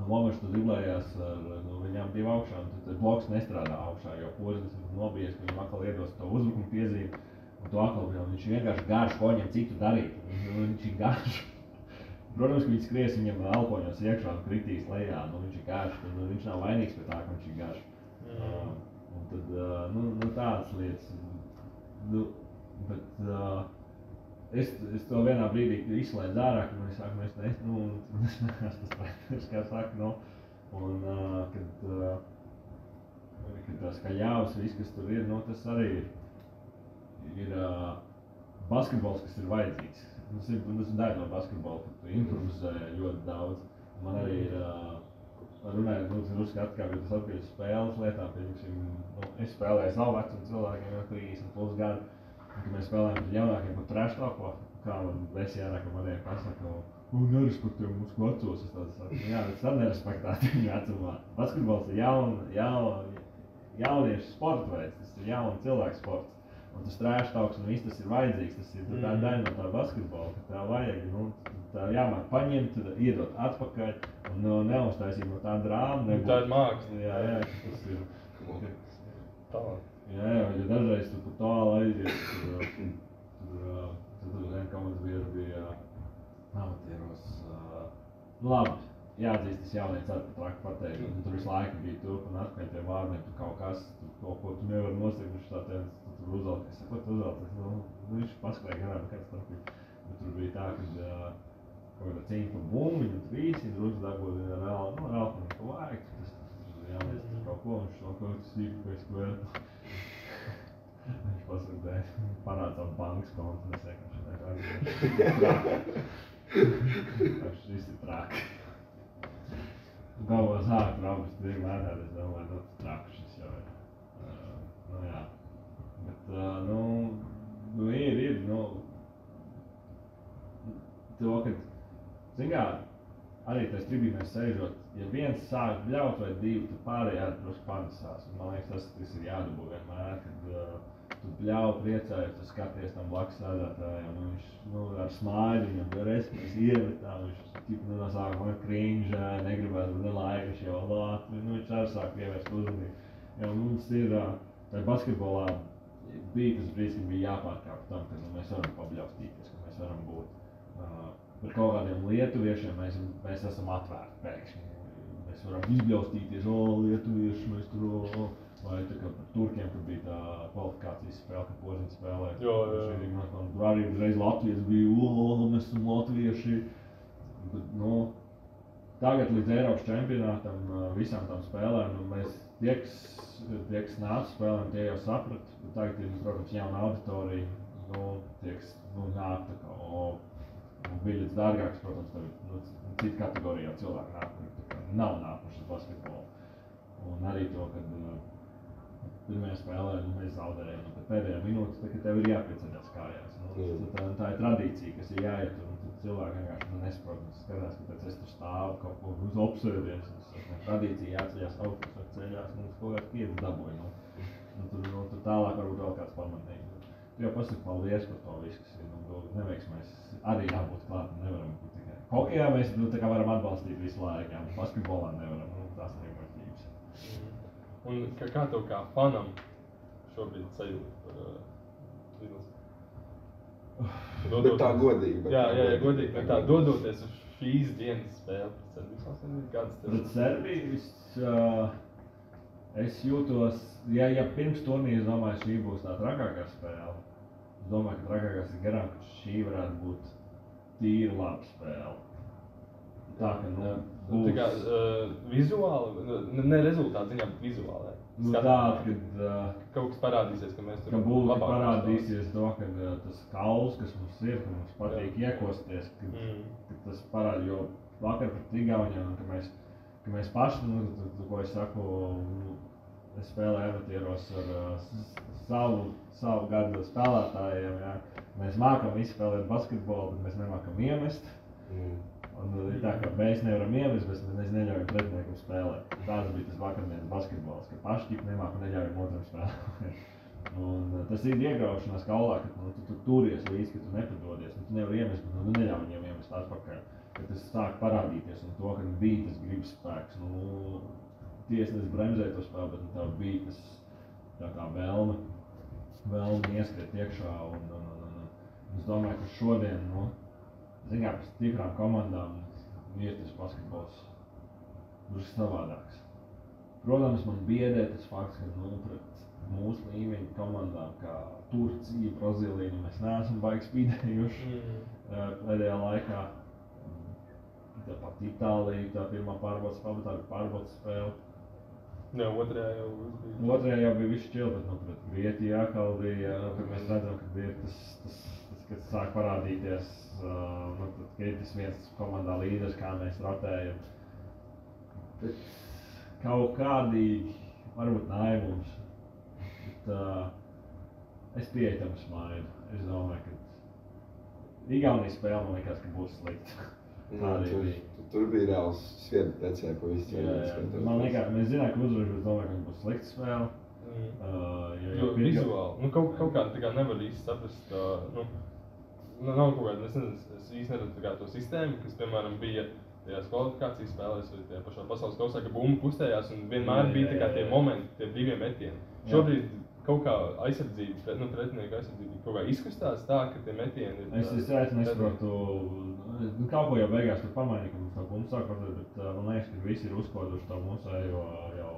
Lomačs tur driblējās ar viņām 2 augšā, un tad bloks nestrādā augšā, jo Poziņš ir nobijies, ka viņam atkal iedos to uzbrukumu piezīmi, un to atkal viņš vienkārši garš, ko viņam citu darīt. Viņš ir garš. Protams, ka viņš skries viņam elpoņos iekšā un kritīs lejā, viņš ir garš, tad viņš nav vainīgs pie tā, ka viņš ir garš. Un tad, tādas lietas. Bet es to vienā brīdī izslēdzu ārā, ka man saka, mēs smēkās tas treneris, kā saka, un kad tās kaļāvas, viss, kas tur ir, tas arī ir basketbols, kas ir vajadzīgs. Tas ir daļa no basketbola, ka tu improvizē ļoti daudz. Man arī ir, runājot, uzskatu, kā tas atpakaļ spēles lietām, es spēlēju savu vecumu cilvēkiem jau 30 plus gadu, un kad mēs spēlējam ar jaunākiem par trash talko, kā vesi ārā, ka maniem pasaka, nerespektē mūsu vecos, es tāds saku, jā, bet tad nerespektētu viņu vecumā. Basketbols ir jauniešu sporta veids, tas ir jauna cilvēku sports. Un tas trash talks un viss tas ir vajadzīgs, tas ir tā daļa no tā basketbola, ka tā vajag, tā jāmāk paņemt, iedot atpakaļ un neuztaisīt no tā drāma. Tā ir māksla. Jā, tas ir. Talants. Jā, jo dažreiz tu pat tālu aizies, tur vien, kā mums bija amatieros, labi. Jāatzīst, tas jaunietis arī traki pateikt, un tur visu laiku bija turp un atpakaļ pie vārdiem, tu kaut kas, kaut ko tu nevari nosegt, viņš tā teica, tu tur uzvelk, es saku, ko tu uzvelk, viņš paskrēja garām, kāds starpīgi. Bet tur bija tā, kad kaut kāda cīņa par bumbiņu, 3, drusku dabūja reāli, ko vajag, tas jaunietis tur kaut ko, viņš kaut ko sīku, ko es kvēru. Viņš pasaka, parāda savu bankas kontu, tas šis ir traki. Galvā sāk traumas divi mēnēdi, es domāju, tas traks šis jau ir. Jā. Bet, ir, to, kad, zin kā, arī tajās tribīnēs sēžot, ja viens sāk bļaut vai 2, tad pārējie arī drusku panesās. Man liekas, tas ir jādabū vienmēr, kad tu bļauj, priecājies, tu skaties tam blakus sēdētājiem, un viņš ar smaidu viņam reiz mēs iemetām, viņš sāk man cringe, negribētu būt nelaikas jau lāt, viņš arī sāk pievērst uzmanību. Jo mums ir, tā basketbolā bija tas brīdis, kad bija jāpārkāp tam, ka mēs varam pabļaustīties, ka mēs varam būt. Par kaut kādiem lietuviešiem mēs esam atvērti pēkšņi. Mēs varam izbļaustīties, lietuvieši, mēs tur, vai tā kā par turkiem, kad bija tā kvalifikācijas spēle, kad Poziņš spēlēja. Tur arī uzreiz Latvijas bija, mēs esam latvieši. Bet, tagad līdz Eiropas čempionātam visām tām spēlēm, mēs tie, kas nāca spēlēm, tie jau saprat, bet tagad ir, protams, jauna auditorija, tie, kas nāk tā kā, biļetes dārgāks, protams, tagad cita kategorijā cilvēki nāk, kuri nav nākuši uz basketbolu. Un arī to, kad pirmajā spēlē mēs zaudējām, un pēdējā minūte, kad tev ir jāpieceļās kājās. Tā ir tradīcija, kas ir jāiet, un cilvēki vienkārši nesaprot, un skatās, ka pēc es tur stāvu kaut ko uz obsēdies. Tradīcija jāceļās augstās vai ceļās, mums kaut kāds 5 dabūja. Tur tālāk varbūt vēl kāds pamanīgs. jau pasaka paldies par to visu, kas ir neveiksmēs. Arī jābūt klāt, nevaram būt tikai. Hokejā mēs tā kā varam atbalstīt visu laiku, jā, basketbolā nevaram, tās ir muļķības. Un kā tev kā fanam šobrīd sajūta par izlasi? Bet tā godīgi. Jā, godīgi, bet tā dodoties uz šīs dienas spēli pret Serbiju, kāds tev? Pret Serbiju es jūtos, ja pirms turnīra, es domāju, šī būs tā trakākā spēle. Es domāju, ka trakākās ir garām, ka šī varētu būt tīri laba spēle. Tā, ka, būs... Tā kā vizuāli, ne rezultāti ziņā, bet vizuāli. Kaut kas parādīsies, ka mēs tur labāk parādīsies to, ka tas kauls, kas mums ir, ka mums patīk iekosties, ka tas parāda, jo vakar pret Igauniem, ka mēs paši, ko es saku, es spēlēju amatieros ar savu gadu spēlētājiem, jā. Mēs mākam izspēlēt basketbolu, bet mēs nemākam iemest. Un tā kā mēs nevaram iemest, bet mēs neļaujam pretiniekam spēlēt. Tāds bija tas vakardienas basketbols, ka paši nemāk un neļaujam otram spēlēt. Un tas ir iegraušanās kaulā, ka tu turies līdz, ka tu nepadodies, tu nevari iemest, bet tu neļauj viņiem iemest atpakaļ. Kad tas sāk parādīties un to, ka bija tas gribas spēks, tiesnesis bremzēja to spēli, bet tev bija tas tā vēlme ieskriet iekšā. Un es domāju, ka šodien, zināmā pēc stiprām komandām ir tas basketbols drusku savādāks. Protams, man biedē tas fakts, ka pret mūsu līmeņa komandām, kā Turcija, Brazīlija, mēs neesam baigi spīdējuši pēdējā laikā. Tāpat Itālija, tā pirmā pārbaudas spēle, tā bija pārbaudas spēle. Jā, otrajā jau bija viss čil, bet pret Grieķiju atkal bija, kad mēs redzam, ka ir tas kad sāk parādīties, ka ir tas viens komandā līderis, kā mēs rotējam. Bet kaut kādīgi, varbūt naivums, bet es pieeju tam smaidu. Es domāju, ka Igaunijas spēle man liekas, ka būs slikta. Tur bija reāls sviedri precēja pa visu ceļu. Man liekas, mēs zinām, ka uzvarēs, bet domāju, ka būs slikta spēle. Vizuāli, kaut kā tā kā nevar īsti saprast, nav kaut kāda, es īsti neredzu to sistēmu, kas, piemēram, bija tajās kvalifikācijas spēlēs vai tajā pašā pasaules kausā, ka bumba kustējās un vienmēr bija tā kā tie momenti, tie brīvie metieni. Šobrīd kaut kā aizsardzība, pretinieku aizsardzība kaut kā izkustās tā, ka tie metieni ir... Es nesaprotu, kaut ko jau beigās tur pamainīja, ka mums tā bumba sāk rotēt, bet man liekas, ka visi ir uzkoduši to mūsējo jau,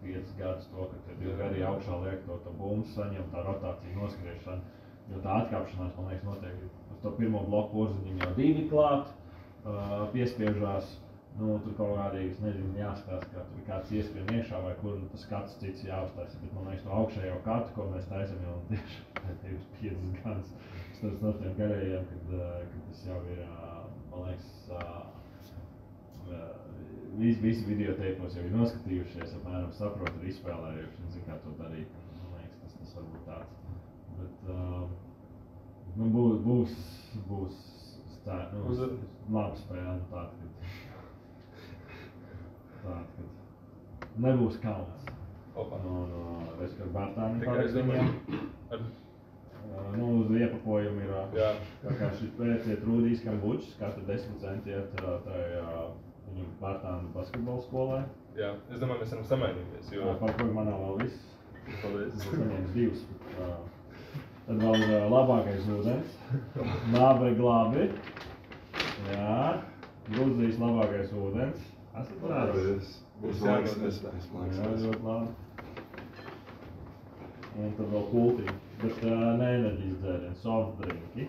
5 gadus to, ka tie divi gadi augšā liek to bumbu saņem, tā rotācija noskriešana. Jo tā atkāpšanās, man liekas, notiek uz to pirmo bloku porziņiem jau 2 klāt, piespiežās. Tur kaut kādīgi, es nezinu, jāskatās, ka tur ir kāds ieskrien iekšā vai kur tas kāds cits jāuztaisa. Bet man liekas, to augšējo katu, ko mēs taisam jau tieši 5 gadus. Tas no tiem garējiem, kad tas jau ir, man liekas, visi videoteipos jau ir noskatījušies, apmēram saprot, ir izspēlējuši un zin, kā to darīt. Man liekas, tas varbūt tāds. Bet būs laba spēle, tāda, kad nebūs kauns. Es kā Bērtāni pārēdījumiem. Uz iepakojumu ir kā šis pēciet Rūdīs Kambučs, katru 10 centi iet viņu Bērtāni basketbola skolai. Jā, es domāju, mēs varam samainīties, jo... Par man vēl viss. Paldies. Es saņēmu 2. Tad vēl ir labākais ūdens. Nābe glābi. Jā. Gruzijas labākais ūdens. Esat rādījis? Būs laiks nesnēs. Jā, ļoti labi. Un tad vēl kultiņi. Bet ne enerģijas dzērieni, soft drinki.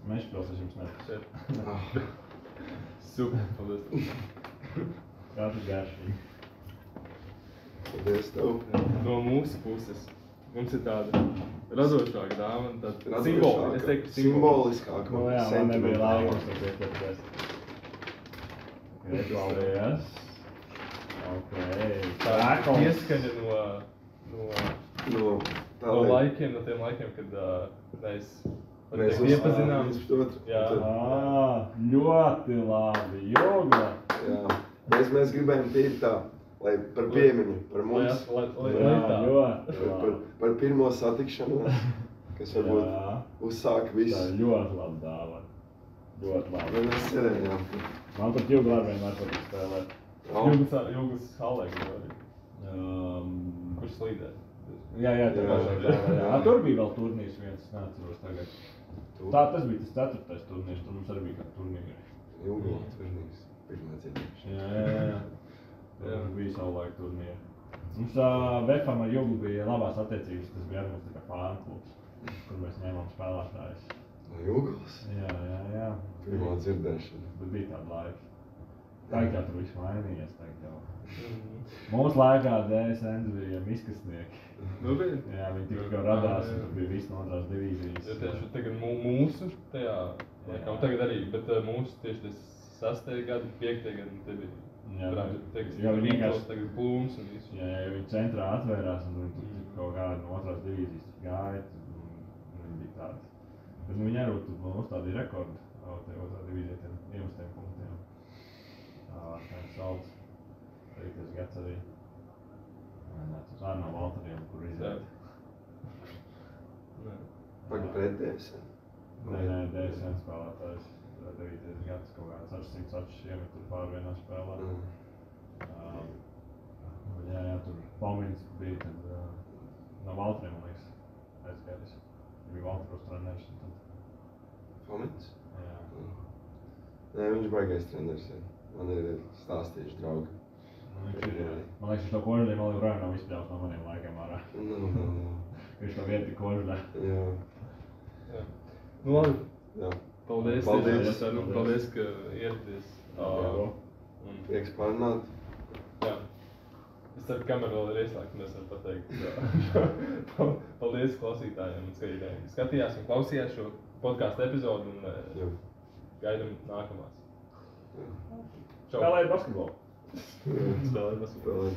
Mešpils es jums nepasu. Super, paldies. Kā tu garšīgi? Paldies tev. No mūsu puses. Mums ir tāda radošāka dāvana, tāda simboliskāka. Es teiktu simboliskāka. Nu jā, man nebija laikums to pieskarties. Paldies. Tā ieskaņa no laikiem, no tiem laikiem, kad mēs iepazinām. Jā. Ļoti labi, Joga. Jā. Mēs gribējām tīri tā lai par piemiņu, par mums, par pirmo satikšanos, kas varbūt uzsāka visu. Tā ir ļoti labi dāvana. Ļoti labi. Vai mēs cerējām? Man pat Jūglā vienmēr patīk spēlēt. Jūgas halē, kurš slīdē. Jā, tā pašā galvā, jā. Tur bija vēl turnīrs viens, es neatceros tagad. Tas bija tas 4. turnīrs, tur mums arī bija kā turnīri. Jūglā turnīrs, pirmā dzirdēšana. Jā. Tur bija savulaik turnīri. Mums Vefam ar Juglu bija labās attiecības, tas bija arī mums tā kā fānu klubs, kur mēs ņēmām spēlētājus. No Jūglas? Jā. Pirmā dzirdēšana. Bet bija tāda laika. Tagad jau tur viss mainījies, tagad jau. Mūsu laikā DSN bija miskasnieki. Jā, viņi tikko radās, un tur bija viss no otrās divīzijas. Ja tieši tagad mūsu tajā, laikam tagad arī, bet mūsu tieši tas 6. gadu, 5. gadu, te bija. Jā, viņi vienkārši tagad Blūms un visu. Jā, viņi centrā atvērās, un viņi tur kaut kādi no otrās divīzijas gāja, un viņi bija tādi. Bet viņi arī tur uzstādīja rekordu otrā divīzijā tiem iemestiem punktiem. Tā ir sauc. Teikties gads arī. Tas arī no Valteriem, kur iziet. Pagad pret DSN? Nē, DSN spēlētājs. 9. gads kaut kāds 600 iemet tur pār vienā spēlē. Jā, tur Palmins bija tad no Valteriem, man liekas, aizgājis. Bija Valteros treneris. Palmins? Jā. Nē, viņš baigais treneris, jā. Man ir stāstījuši draugi. Man liekas, viņš to Kožļiem vēl joprojām nav izspļaus no maniem laikiem ārā. Viņš to vietu Kožļā. Jā. Nu labi. Jā. Paldies, ka ieradies. Prieks parunāt. Jā. Es ceru, ka kamera vēl ir ieslēgta, mēs varam pateikt. Paldies klausītājiem un skatītājiem. Skatījās un klausījās šo podcastu epizodu un gaidam nākamās. Spēlēt basketbolu. Spēlēt basketbolu.